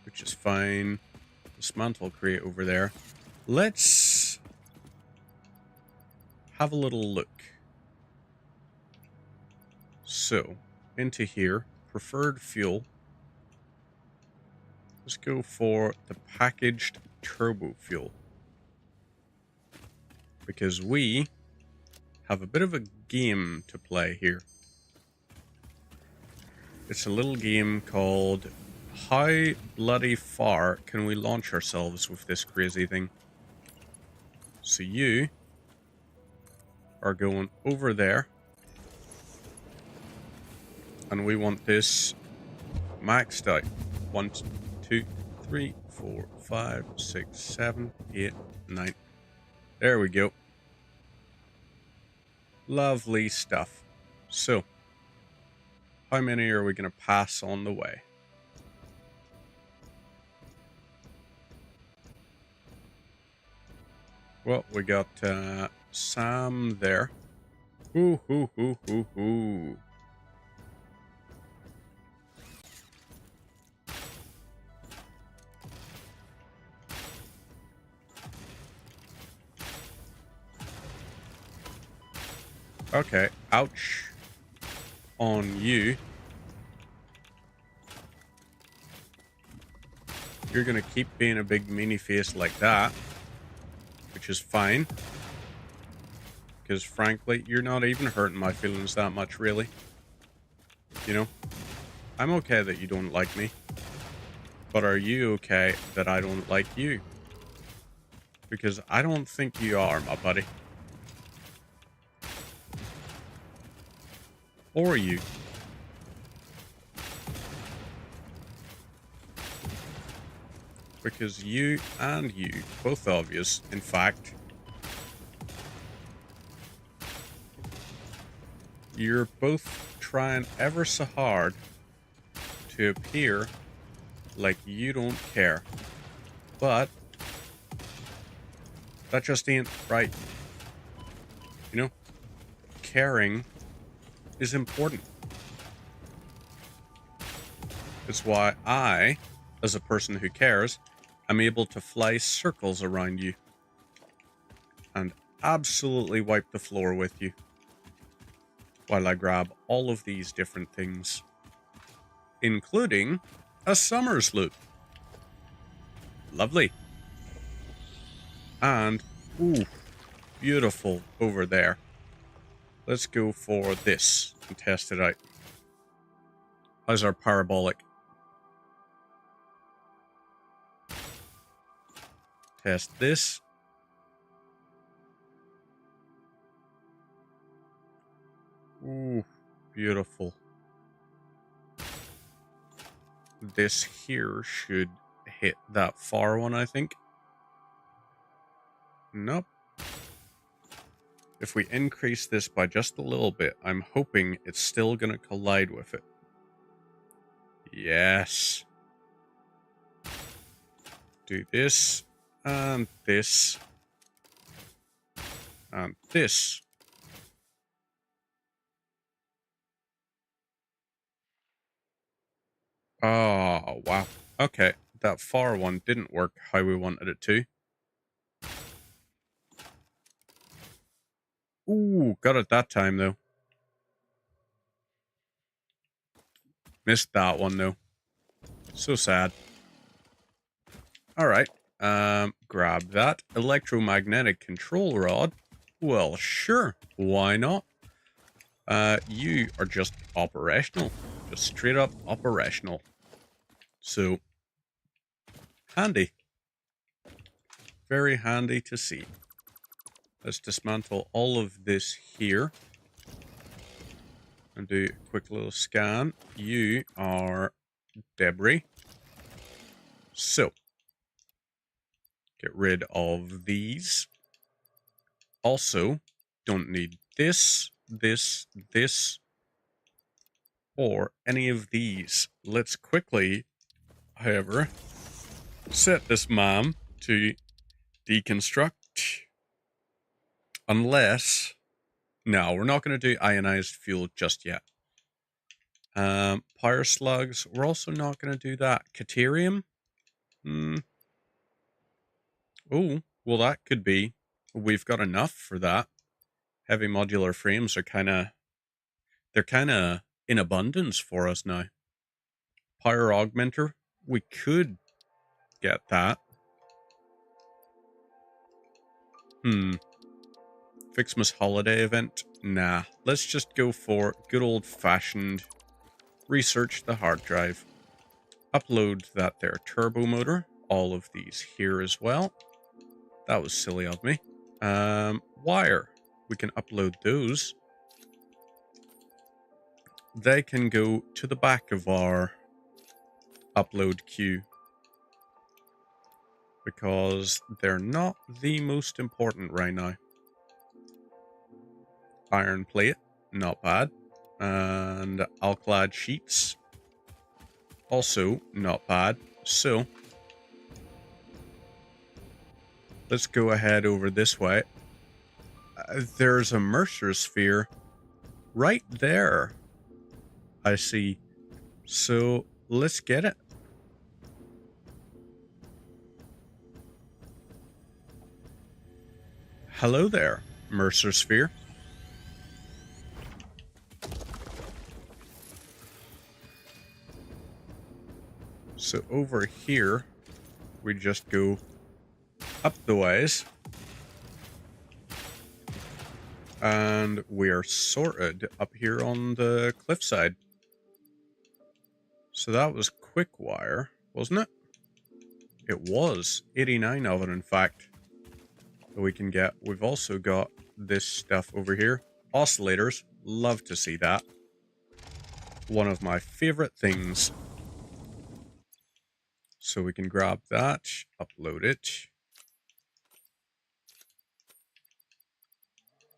which is fine. Dismantle crate over there. Let's have a little look. So, into here, preferred fuel. Let's go for the packaged turbo fuel. Because we have a bit of a game to play here. It's a little game called How Bloody Far Can We Launch Ourselves with This Crazy Thing? So you are going over there. And we want this maxed out. 1, 2, 3, 4, 5, 6, 7, 8, 9. There we go. Lovely stuff. So, how many are we going to pass on the way? Well, we got Sam there. Ooh, hoo, hoo, hoo, hoo. Okay, ouch on you. You're gonna keep being a big meanie face like that, which is fine. Because frankly, you're not even hurting my feelings that much, really. You know? I'm okay that you don't like me. But are you okay that I don't like you? Because I don't think you are, my buddy. Or are you? Because you and you, both of you, in fact, you're both trying ever so hard to appear like you don't care. But that just ain't right. You know? Caring is important. It's why I, as a person who cares, am able to fly circles around you and absolutely wipe the floor with you while I grab all of these different things, including a summer's loot. Lovely. And, ooh, beautiful over there. Let's go for this and test it out. How's our parabolic? Test this. Ooh, beautiful. This here should hit that far one, I think. Nope. If we increase this by just a little bit, I'm hoping it's still going to collide with it. Yes. Do this, and this, and this. Oh, wow. Okay, that far one didn't work how we wanted it to. Ooh, got it that time, though. Missed that one, though. So sad. Alright, grab that. Electromagnetic control rod. Well, sure, why not? You are just operational. Just straight up operational. So, handy. Very handy to see. Let's dismantle all of this here. And do a quick little scan. You are debris. So, get rid of these. Also, don't need this, this, or any of these. Let's quickly, however, set this mom to deconstruct. Unless... No, we're not going to do ionized fuel just yet. Pyre slugs, we're also not going to do that. Caterium? Oh, well that could be. We've got enough for that. Heavy modular frames are they're kind of in abundance for us now. Pyre augmenter, we could get that. Fixmas holiday event? Nah, let's just go for good old-fashioned research the hard drive. Upload that there turbo motor. All of these here as well. That was silly of me. Wire. We can upload those. They can go to the back of our upload queue, because they're not the most important right now. Iron plate, not bad. And alclad sheets, also not bad. So, let's go ahead over this way. There's a Mercer sphere right there, I see. So, let's get it. Hello there, Mercer sphere. So over here, we just go up the ways. And we are sorted up here on the cliffside. So that was quick wire, wasn't it? It was. 89 of it, in fact, that we can get. We've also got this stuff over here. Oscillators. Love to see that. One of my favorite things. So we can grab that, upload it.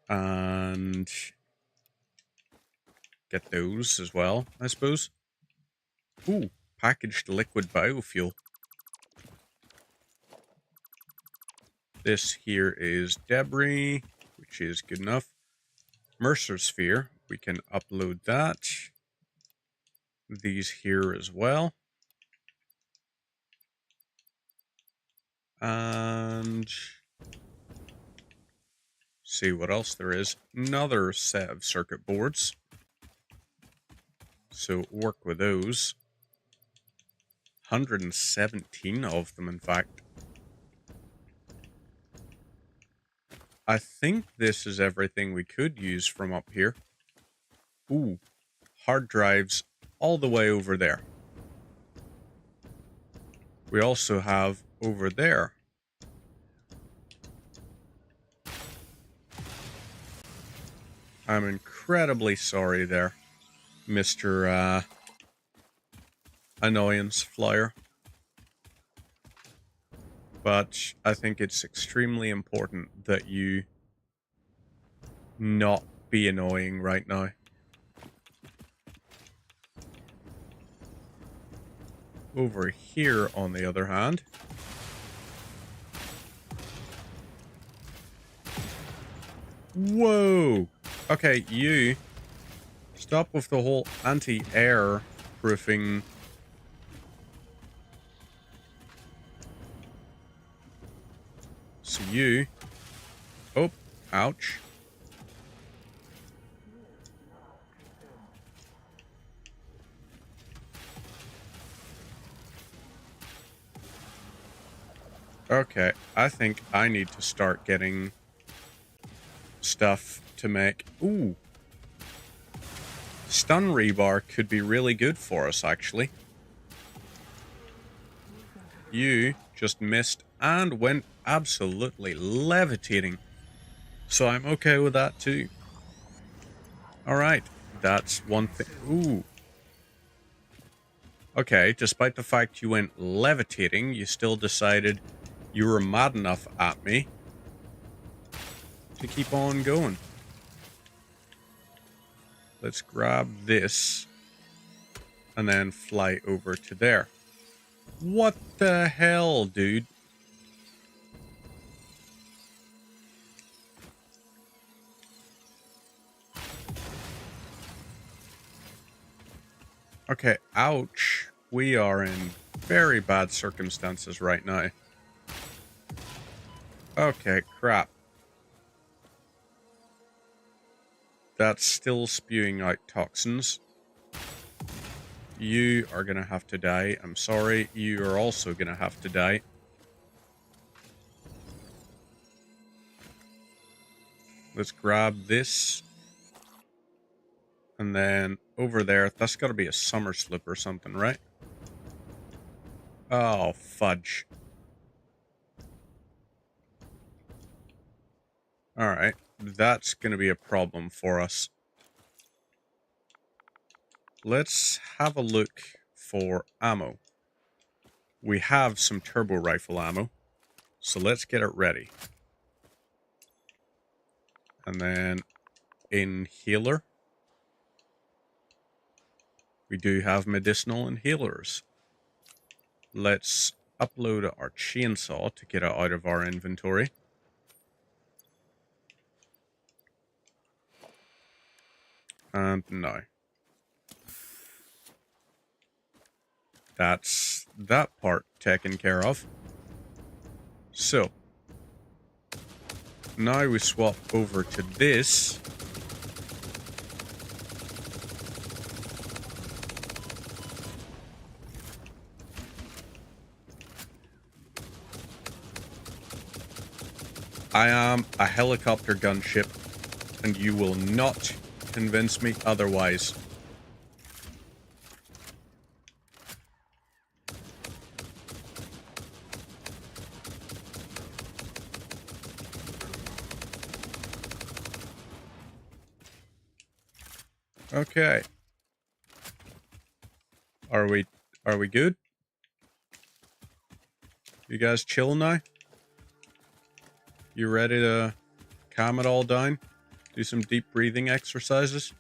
And get those as well, I suppose. Ooh, packaged liquid biofuel. This here is debris, which is good enough. Mercer sphere, we can upload that. These here as well. And see what else there is. Another set of circuit boards. So work with those. 117 of them, in fact. I think this is everything we could use from up here. Ooh, hard drives all the way over there. We also have over there. I'm incredibly sorry there, Mr. Annoyance Flyer. But I think it's extremely important that you not be annoying right now. Over here, on the other hand, whoa! Okay, you stop with the whole anti-air proofing. So you, oh, ouch. Okay, I think I need to start getting stuff to make... Ooh. Stun rebar could be really good for us, actually. You just missed and went absolutely levitating. So I'm okay with that too. Alright, that's one thing. Ooh. Okay, despite the fact you went levitating, you still decided you were mad enough at me to keep on going. Let's grab this and then fly over to there. What the hell, dude? Okay, ouch. We are in very bad circumstances right now. Okay, crap. That's still spewing out toxins. You are going to have to die. I'm sorry. You are also going to have to die. Let's grab this. And then over there, that's got to be a summer slip or something, right? Oh, fudge. Alright, that's going to be a problem for us. Let's have a look for ammo. We have some turbo rifle ammo, so let's get it ready. And then inhaler. We do have medicinal inhalers. Let's upload our chainsaw to get it out of our inventory. And now. That's that part taken care of. So, now we swap over to this. I am a helicopter gunship, and you will not convince me otherwise. Okay. Are we good? You guys chill now? You ready to calm it all down? Do some deep breathing exercises?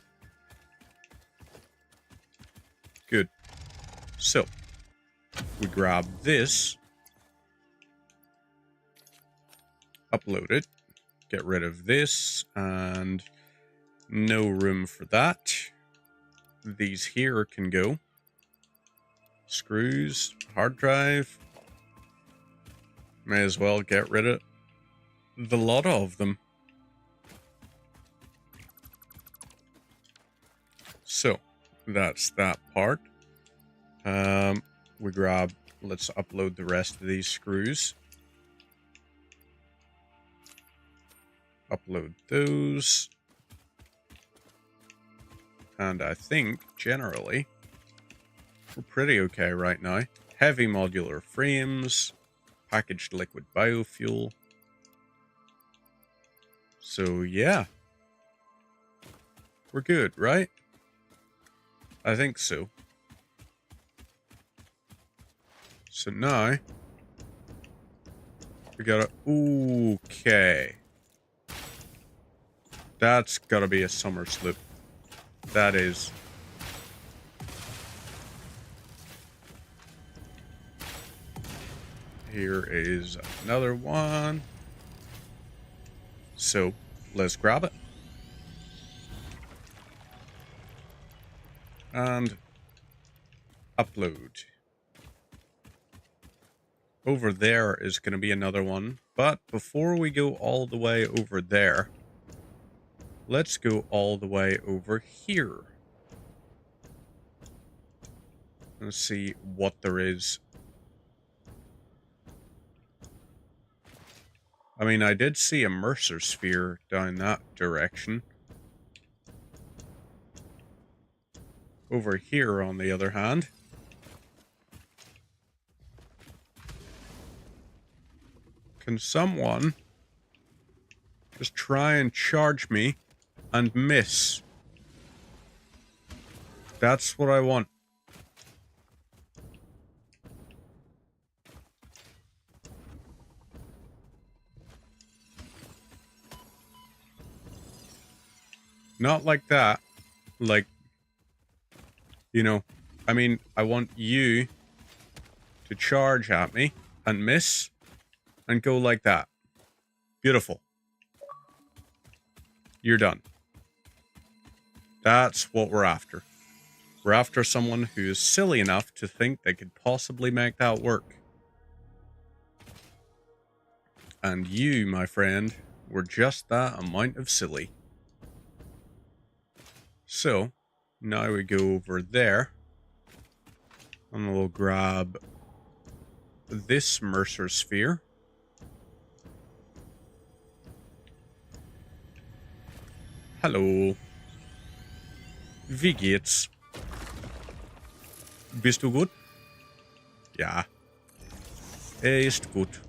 Good. So, we grab this, upload it, get rid of this, and no room for that. These here can go. Screws, hard drive. May as well get rid of the lot of them. So, that's that part. We grab, let's upload the rest of these screws. Upload those. And I think, generally, we're pretty okay right now. Heavy modular frames, packaged liquid biofuel. So, yeah. We're good, right? I think so. So now, we gotta... Okay. That's gotta be a summer slip. That is. Here is another one. So, let's grab it. And upload. Over there is going to be another one. But before we go all the way over there, let's go all the way over here. Let's see what there is. I mean, I did see a Mercer sphere down that direction. Over here, on the other hand, can someone just try and charge me and miss? That's what I want. Not like that. Like, you know, I mean, I want you to charge at me and miss and go like that. Beautiful. You're done. That's what we're after. We're after someone who is silly enough to think they could possibly make that work. And you, my friend, were just that amount of silly. So, now we go over there. And we'll grab this Mercer sphere. Hallo. Wie geht's? Bist du gut? Ja. Ist gut.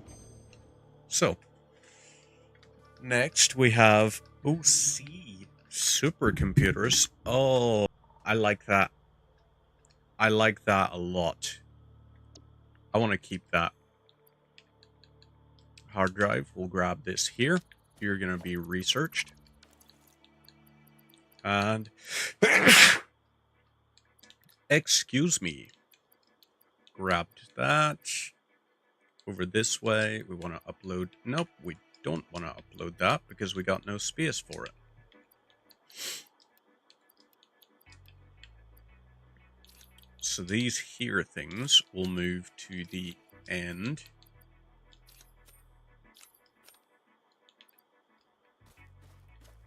So. Next we have OC supercomputers. Oh, I like that. I like that a lot. I want to keep that. Hard drive. We'll grab this here. You're going to be researched. And excuse me. Grabbed that. Over this way. We want to upload. Nope, we don't want to upload that because we got no space for it. So these here things will move to the end.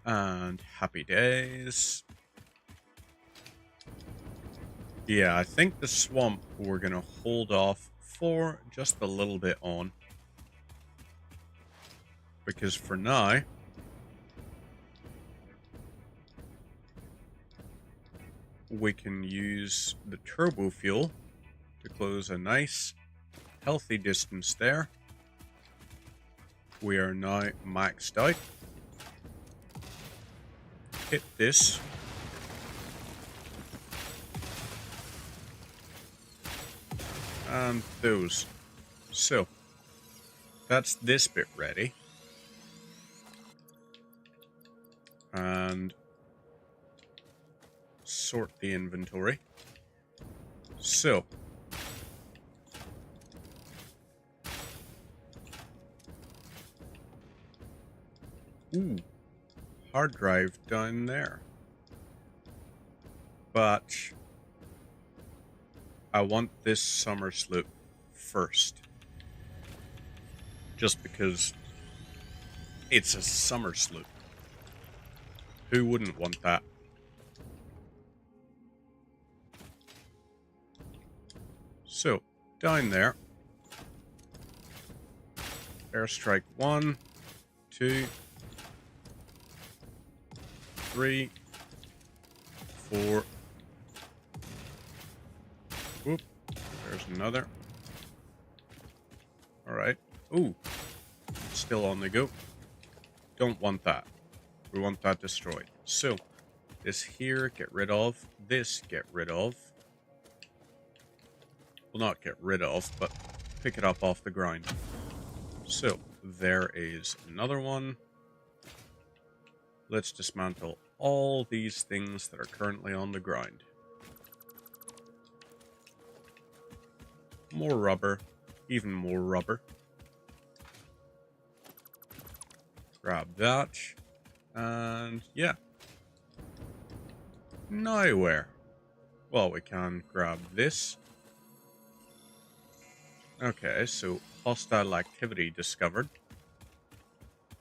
And happy days. Yeah, I think the swamp we're going to hold off for just a little bit on. Because for now, we can use the turbo fuel to close a nice, healthy distance there. We are now maxed out. Hit this. And those. So, that's this bit ready. And sort the inventory. So, ooh, hard drive down there. But I want this summer sloop first. Just because it's a summer sloop. Who wouldn't want that? So, down there. Airstrike 1, 2, 3, 4. Whoop. There's another. Alright. Ooh. Still on the go. Don't want that. We want that destroyed. So, this here, get rid of. This, get rid of. Well, not get rid of, but pick it up off the ground. So, there is another one. Let's dismantle all these things that are currently on the ground. More rubber. Even more rubber. Grab that. And yeah. Now where? Well, we can grab this. Okay, so hostile activity discovered.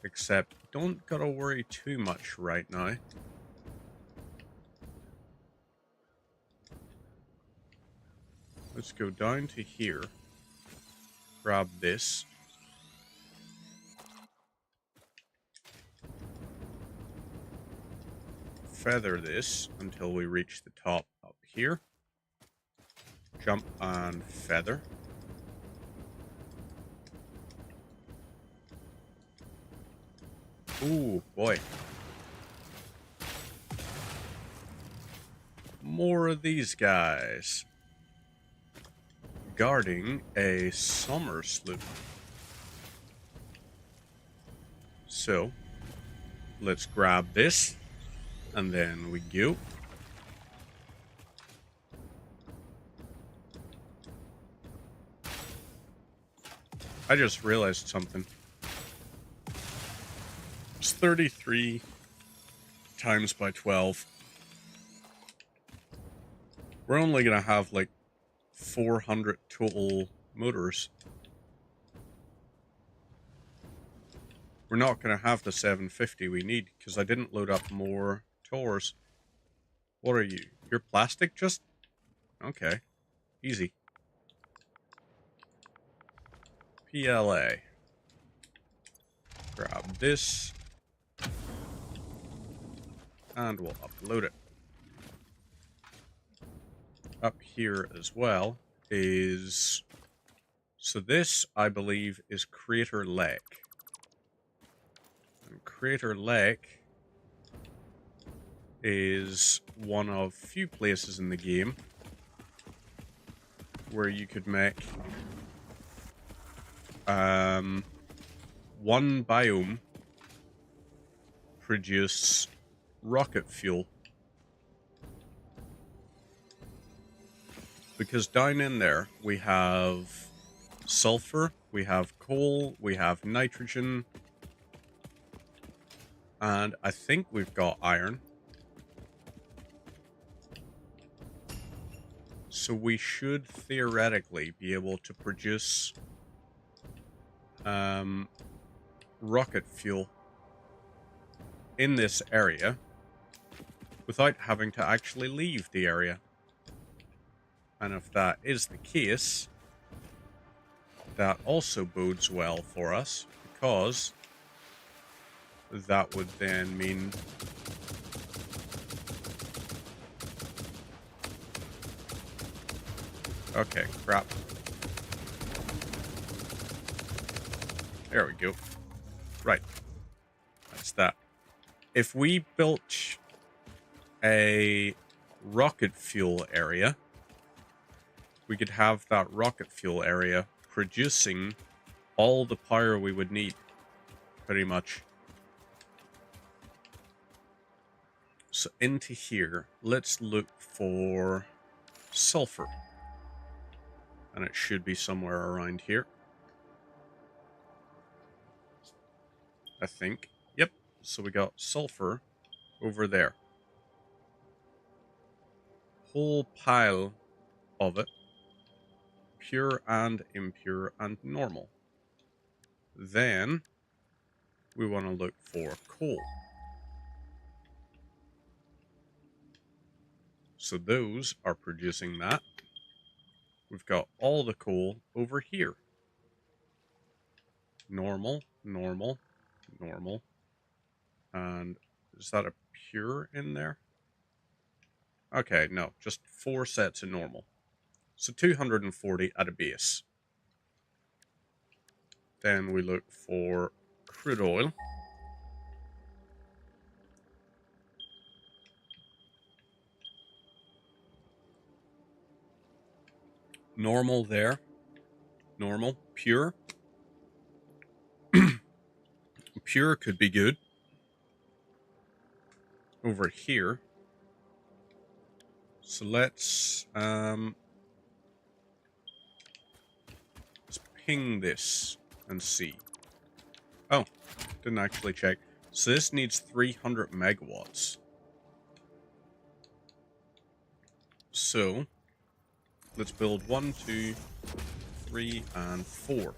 Except, don't gotta worry too much right now. Let's go down to here. Grab this. Feather this until we reach the top up here. Jump and feather. Ooh, boy. More of these guys. Guarding a summer sloop. So, let's grab this. And then we go. I just realized something. It's 33 times by 12. We're only going to have like 400 total motors. We're not going to have the 750 we need because I didn't load up more towers. What are you? You're plastic just? Okay. Easy. PLA. Grab this. And we'll upload it. Up here as well is... So this, I believe, is Crater Lake. And Crater Lake is one of few places in the game where you could make one biome produce rocket fuel. Because down in there we have sulfur, we have coal, we have nitrogen, and I think we've got iron. So we should theoretically be able to produce rocket fuel in this area without having to actually leave the area. And if that is the case, that also bodes well for us, because that would then mean okay, crap. There we go. Right. That's that. If we built a rocket fuel area, we could have that rocket fuel area producing all the power we would need, pretty much. So into here, let's look for sulfur. And it should be somewhere around here, I think. Yep. So we got sulfur over there. Whole pile of it. Pure and impure and normal. Then we want to look for coal. So those are producing that. We've got all the coal over here. Normal, normal, normal. And is that a pure in there? Okay, no, just 4 sets of normal. So 240 at a base. Then we look for crude oil. Normal there. Normal. Pure. Pure could be good. Over here. So let's ping this and see. Oh, didn't actually check. So this needs 300 megawatts. So let's build 1, 2, 3, and 4.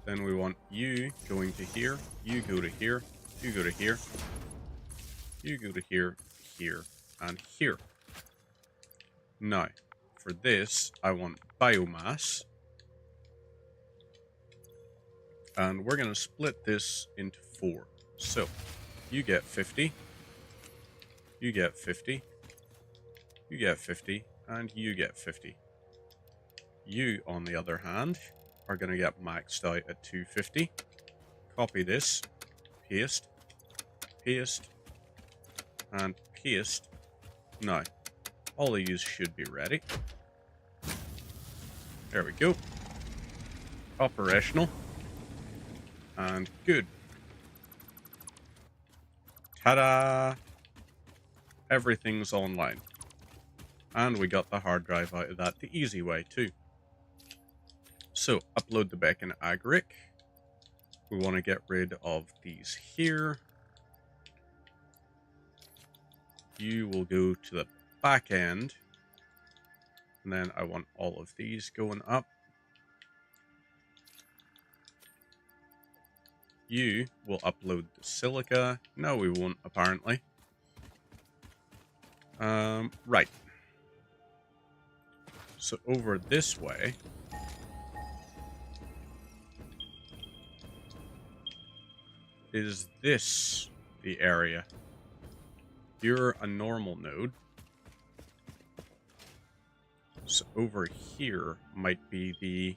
Then we want you going to here, you go to here, you go to here, you go to here, here, and here. Now, for this, I want biomass. And we're going to split this into 4. So, you get 50, you get 50, you get 50, and you get 50. You, on the other hand, are going to get maxed out at 250. Copy this, paste, paste, and paste. Now, all of these should be ready. There we go. Operational. And good. Ta-da! Everything's online. And we got the hard drive out of that the easy way too. So, upload the Beacon Agric. We want to get rid of these here. You will go to the back end And then I want all of these going up. You will upload the silica. No, we won't, apparently. Right. So over this way, is this the area? You're a normal node. So over here might be the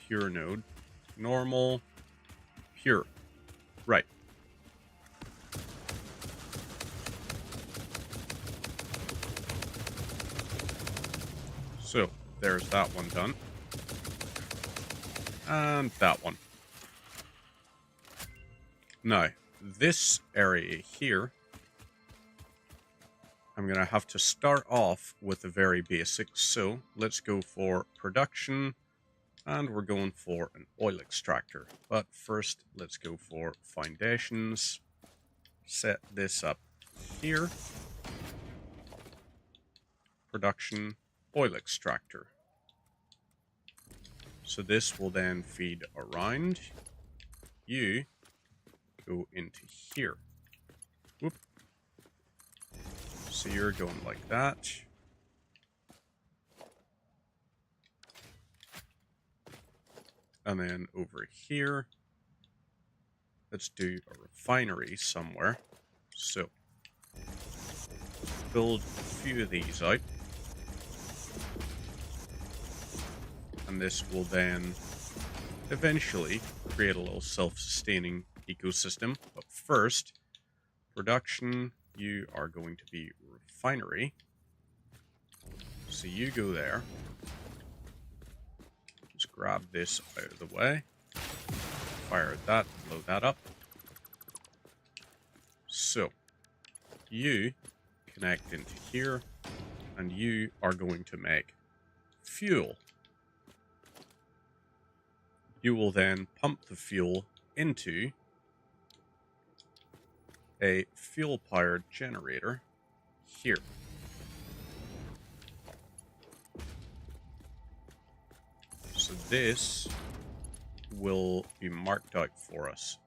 pure node. Normal, pure. Right. So there's that one done. And that one. Now, this area here, I'm going to have to start off with the very basics. So let's go for production, and we're going for an oil extractor. But first, let's go for foundations. Set this up here. Production, oil extractor. So this will then feed around. You go into here. Whoop. So you're going like that. And then over here, let's do a refinery somewhere. So build a few of these out. And this will then eventually create a little self-sustaining ecosystem. But first, production, you are going to be refinery. So you go there. Just grab this out of the way. Fire that, blow that up. So, you connect into here, and you are going to make fuel. You will then pump the fuel into a fuel-powered generator here. So this will be marked out for us.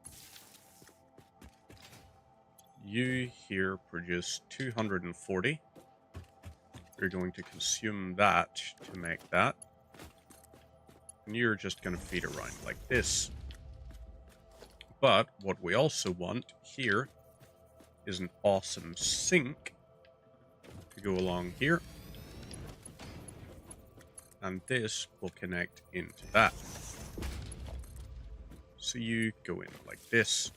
You here produce 240. You're going to consume that to make that. And you're just going to feed around like this. But what we also want here is an awesome sink to go along here. And this will connect into that. So you go in like this.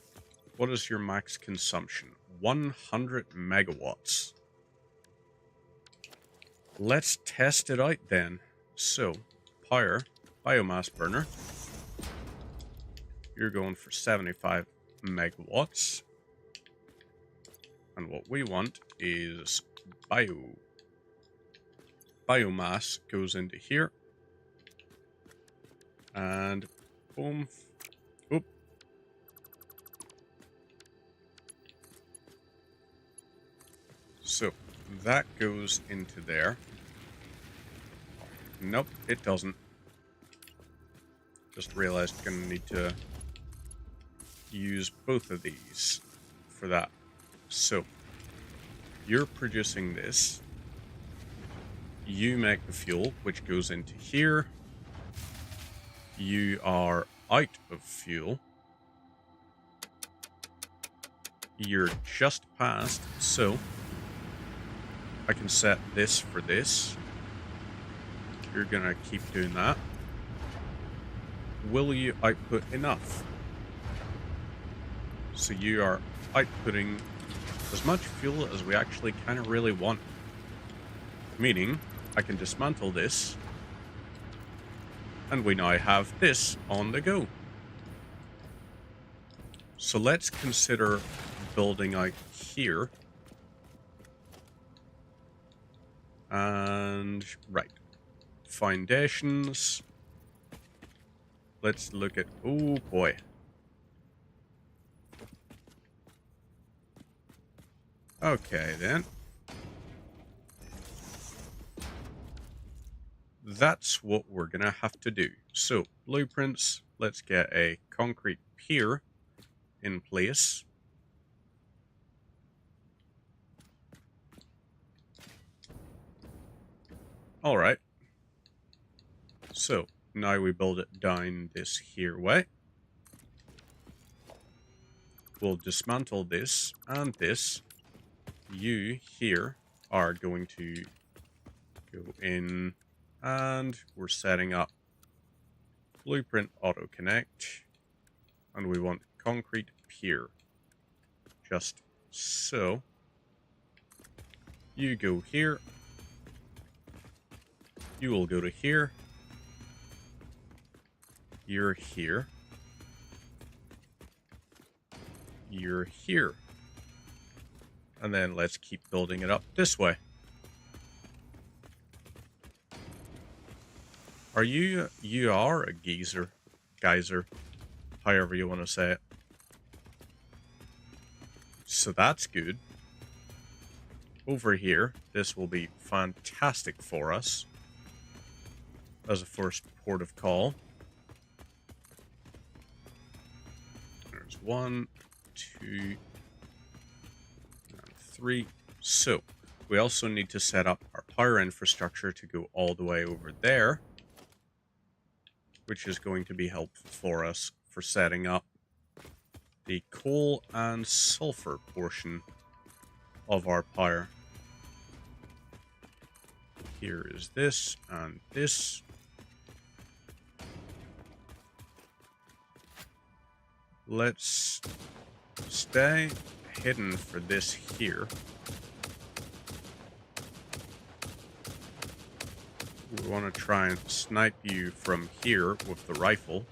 What is your max consumption? 100 megawatts. Let's test it out then. So, power, biomass burner. You're going for 75 megawatts. And what we want is biomass goes into here. And boom. Oop. So that goes into there. Nope, it doesn't. Just realized I'm gonna need to use both of these for that. So you're producing this. You make the fuel, which goes into here. You are out of fuel. You're just past, so I can set this for this. You're gonna keep doing that. Will you output enough? So you are outputting as much fuel as we actually kind of really want. Meaning, I can dismantle this, and we now have this on the go. So let's consider building out here. And, right. Foundations. Let's look at, oh boy. Okay then. that's what we're going to have to do. So, blueprints, let's get a concrete pier in place. All right. So, now we build it down this here way. We'll dismantle this and this. You here are going to go in, and we're setting up blueprint auto connect, and we want concrete pier. Just so. You go here. You will go to here. You're here. You're here. And then let's keep building it up this way. Are you are a geyser, however you want to say it. So that's good. Over here, this will be fantastic for us as a first port of call. There's 1, 2, and 3. So we also need to set up our power infrastructure to go all the way over there, which is going to be helpful for us for setting up the coal and sulfur portion of our power. Here is this and this. Let's stay hidden for this here. We want to try and snipe you from here with the rifle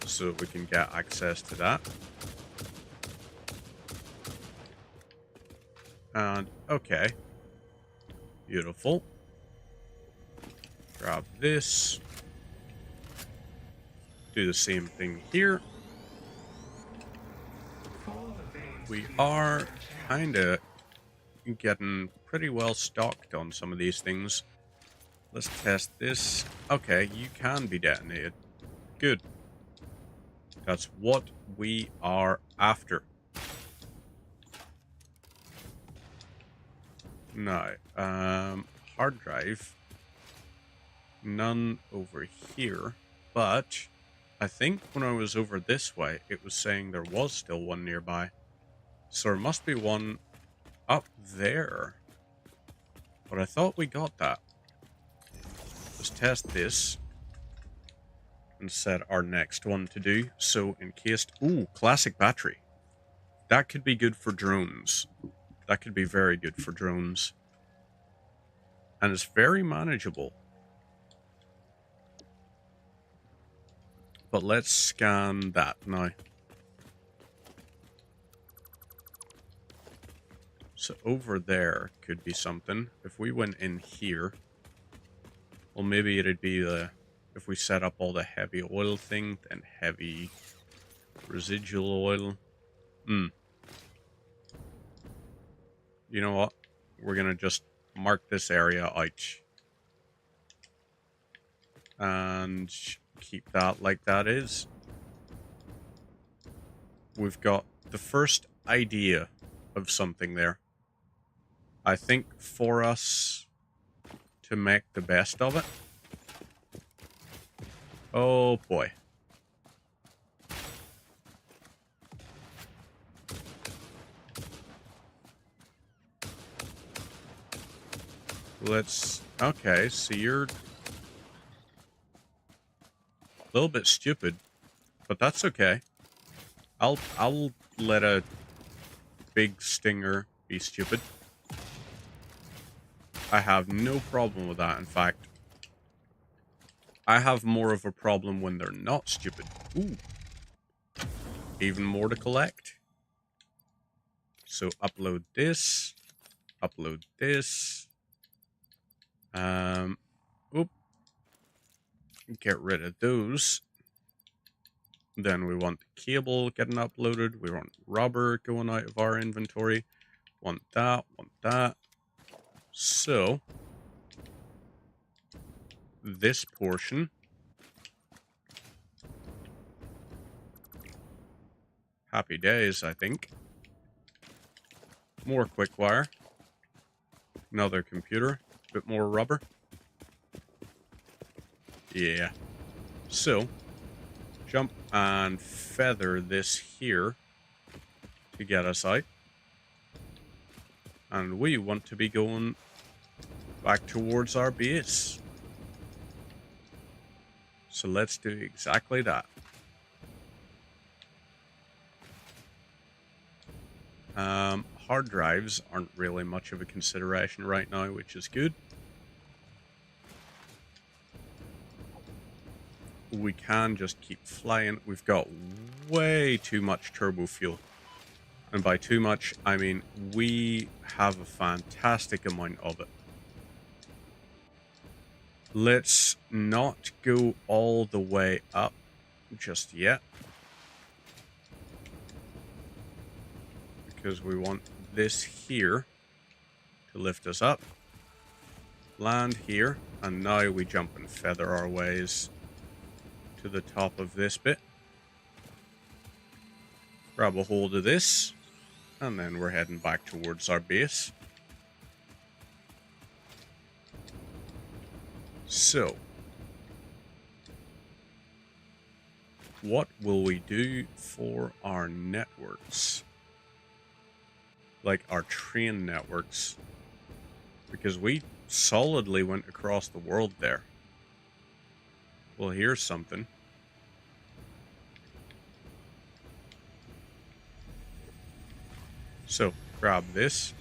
so we can get access to that. And okay. Beautiful. Grab this. Do the same thing here. We are kind of getting pretty well stocked on some of these things. Let's test this. Okay, you can be detonated. Good. That's what we are after. Now, hard drive. None over here, but I think when I was over this way, it was saying there was still one nearby. So there must be one up there. But I thought we got that. Let's test this and set our next one to do. So encased, ooh, classic battery. That could be good for drones. That could be very good for drones. And it's very manageable. But let's scan that now. So over there could be something. If we went in here, well, maybe it'd be the, if we set up all the heavy oil thing, then heavy residual oil. You know what? We're going to just mark this area out. And keep that like that is. We've got the first idea of something there. I think for us to make the best of it. Oh boy. Let's, okay, so you're a little bit stupid, but that's okay. I'll let a big stinger be stupid. I have no problem with that, in fact. I have more of a problem when they're not stupid. Ooh. Even more to collect. So upload this. Upload this. Oop. Get rid of those. Then we want the cable getting uploaded. We want rubber going out of our inventory. Want that, want that. So, this portion. Happy days, I think. More quick wire. Another computer. Bit more rubber. Yeah. So, jump and feather this here to get us out. And we want to be going back towards our base. So let's do exactly that. Hard drives aren't really much of a consideration right now, which is good. We can just keep flying. We've got way too much turbo fuel. And by too much, I mean we have a fantastic amount of it. Let's not go all the way up just yet. Because we want this here to lift us up. Land here. And now we jump and feather our ways to the top of this bit. Grab a hold of this. And then we're heading back towards our base. So, what will we do for our networks? Like our train networks. Because we solidly went across the world there. Well, here's something. So, grab this.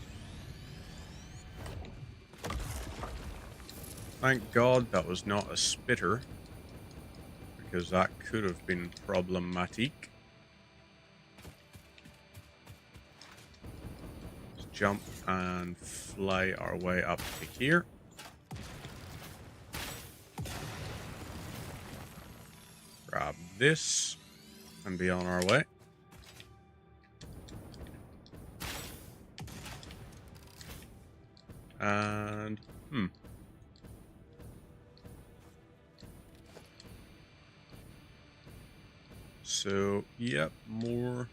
Thank God that was not a spitter, because that could have been problematic. Let's jump and fly our way up to here. Grab this and be on our way. And, So, yep, more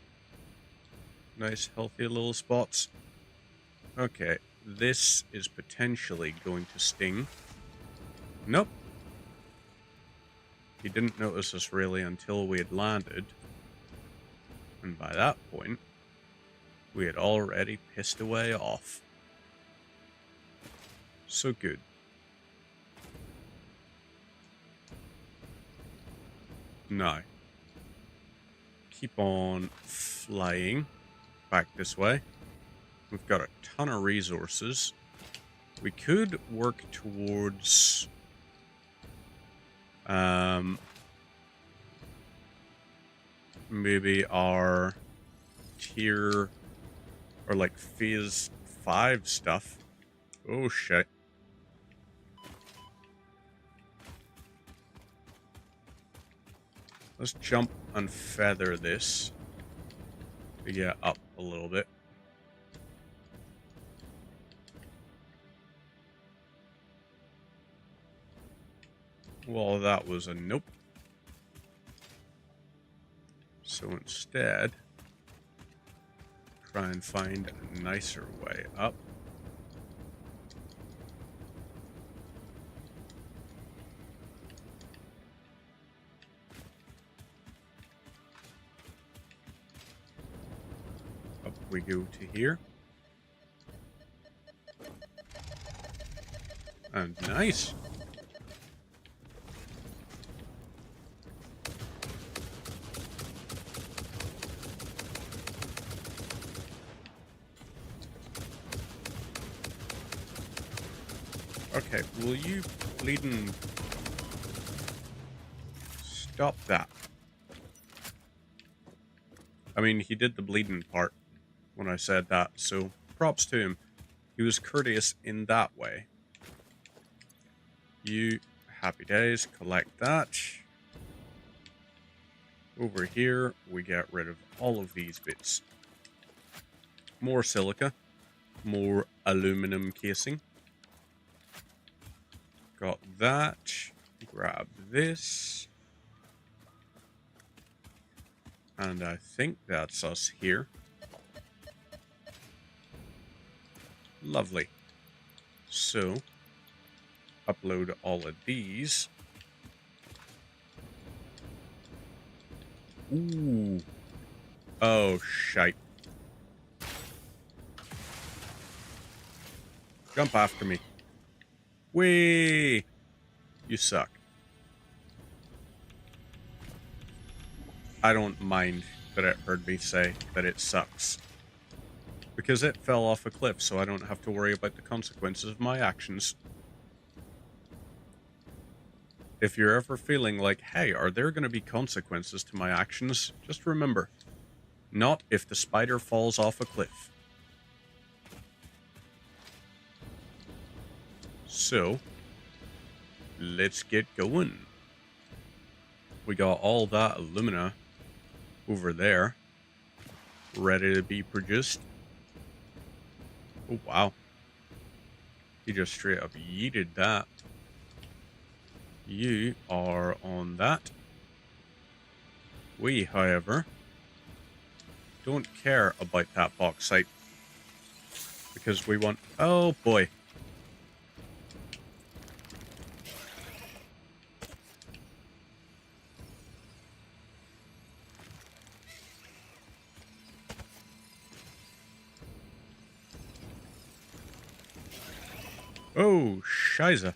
nice, healthy little spots. Okay, this is potentially going to sting. Nope. He didn't notice us really until we had landed. And by that point, we had already pissed away off. So good. Now, keep on flying back this way. We've got a ton of resources. We could work towards maybe our tier or like phase 5 stuff. Oh shit. Let's jump and feather this to get up a little bit. Well, that was a nope. So instead, try and find a nicer way up. Up we go to here. And nice. Okay, will you bleeding stop that? I mean, he did the bleeding part when I said that, so props to him. He was courteous in that way. You, happy days, collect that. Over here, we get rid of all of these bits. More silica, more aluminum casing. Got that. Grab this. And I think that's us here. Lovely. So, upload all of these. Ooh. Oh, shite. Jump after me. Whee! You suck. I don't mind that it heard me say that it sucks. Because it fell off a cliff, so I don't have to worry about the consequences of my actions. If you're ever feeling like, hey, are there going to be consequences to my actions? Just remember, not if the spider falls off a cliff. So, let's get going. We got all that alumina over there, ready to be produced. Oh, wow. He just straight up yeeted that. You are on that. We, however, don't care about that bauxite. Because we want... Oh, boy. Oh, Shiza.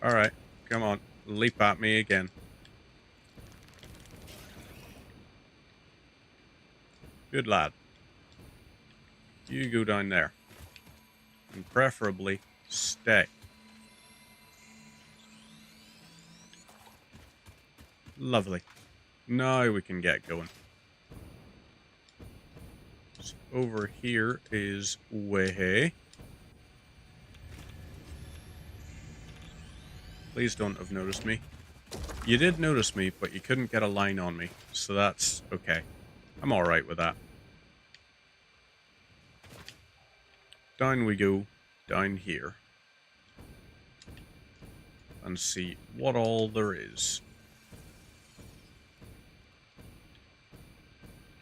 Alright, come on. Leap at me again. Good lad. You go down there. And preferably, stay. Lovely. Now we can get going. So over here is Wehe. Please don't have noticed me. You did notice me, but you couldn't get a line on me. So that's okay. I'm alright with that. Down we go. Down here. And see what all there is.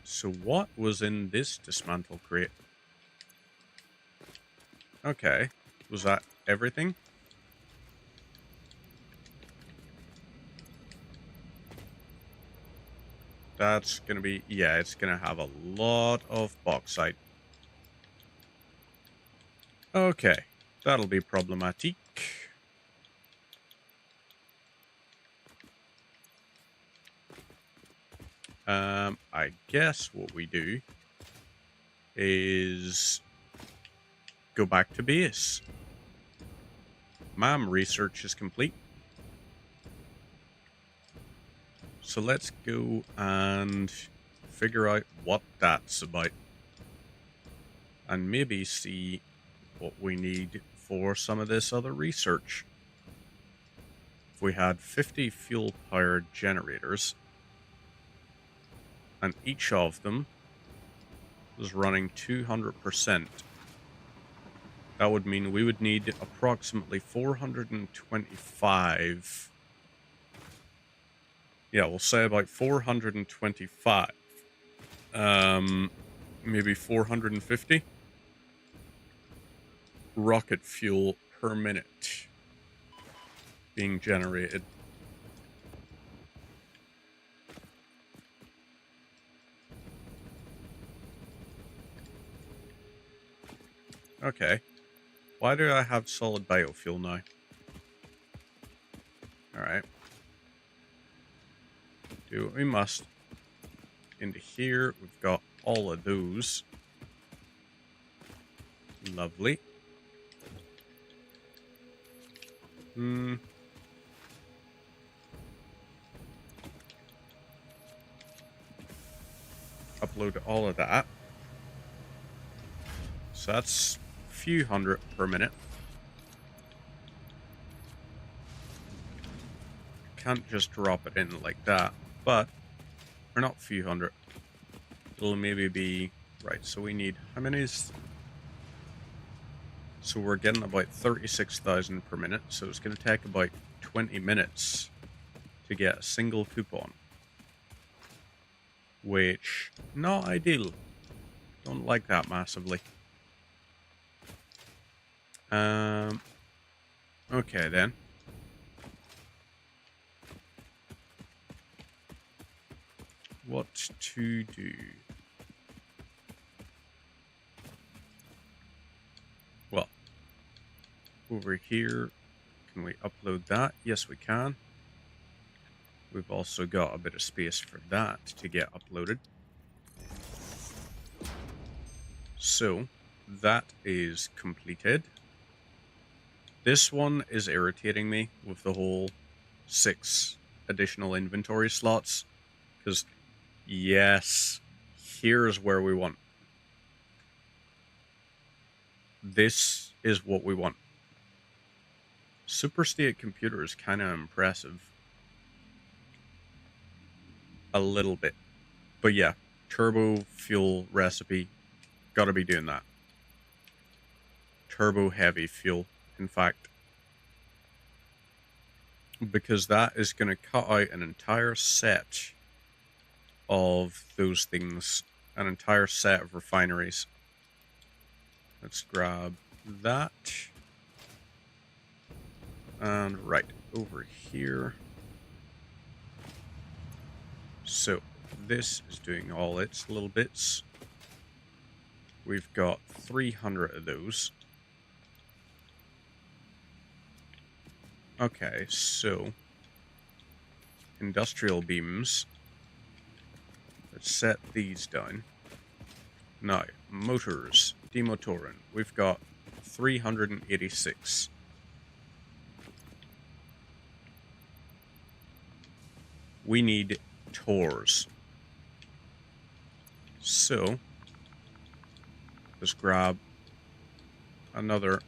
So what was in this dismantle crate? Okay. Was that everything? That's going to be... Yeah, it's going to have a lot of bauxite. Okay. That'll be problematic. I guess what we do is go back to base. MAM research is complete. So let's go and figure out what that's about. And maybe see what we need for some of this other research. If we had 50 fuel-powered generators, and each of them was running 200%, that would mean we would need approximately 425. Yeah, we'll say about 425. Maybe 450 rocket fuel per minute being generated. Okay. Why do I have solid biofuel now? Alright. Do what we must. Into here, we've got all of those. Lovely. Upload all of that. So that's a few hundred per minute. Can't just drop it in like that, but or not a few hundred. It'll maybe be Right, so we need, how many is... So we're getting about 36,000 per minute, so it's going to take about 20 minutes to get a single coupon. Which, not ideal. Don't like that massively. Okay then. What to do? Well, over here, can we upload that? Yes, we can. We've also got a bit of space for that to get uploaded. So, that is completed. This one is irritating me with the whole 6 additional inventory slots. Because, yes, here's where we want. This is what we want. Superstate computer is kind of impressive. A little bit. But yeah, turbo fuel recipe. Gotta be doing that. Turbo heavy fuel, in fact. Because that is going to cut out an entire set of those things. An entire set of refineries. Let's grab that. And right over here. So, this is doing all its little bits. We've got 300 of those. Okay, so industrial beams. Let's set these down. Now, motors, demotoren. We've got 386. We need tors. So, let's grab another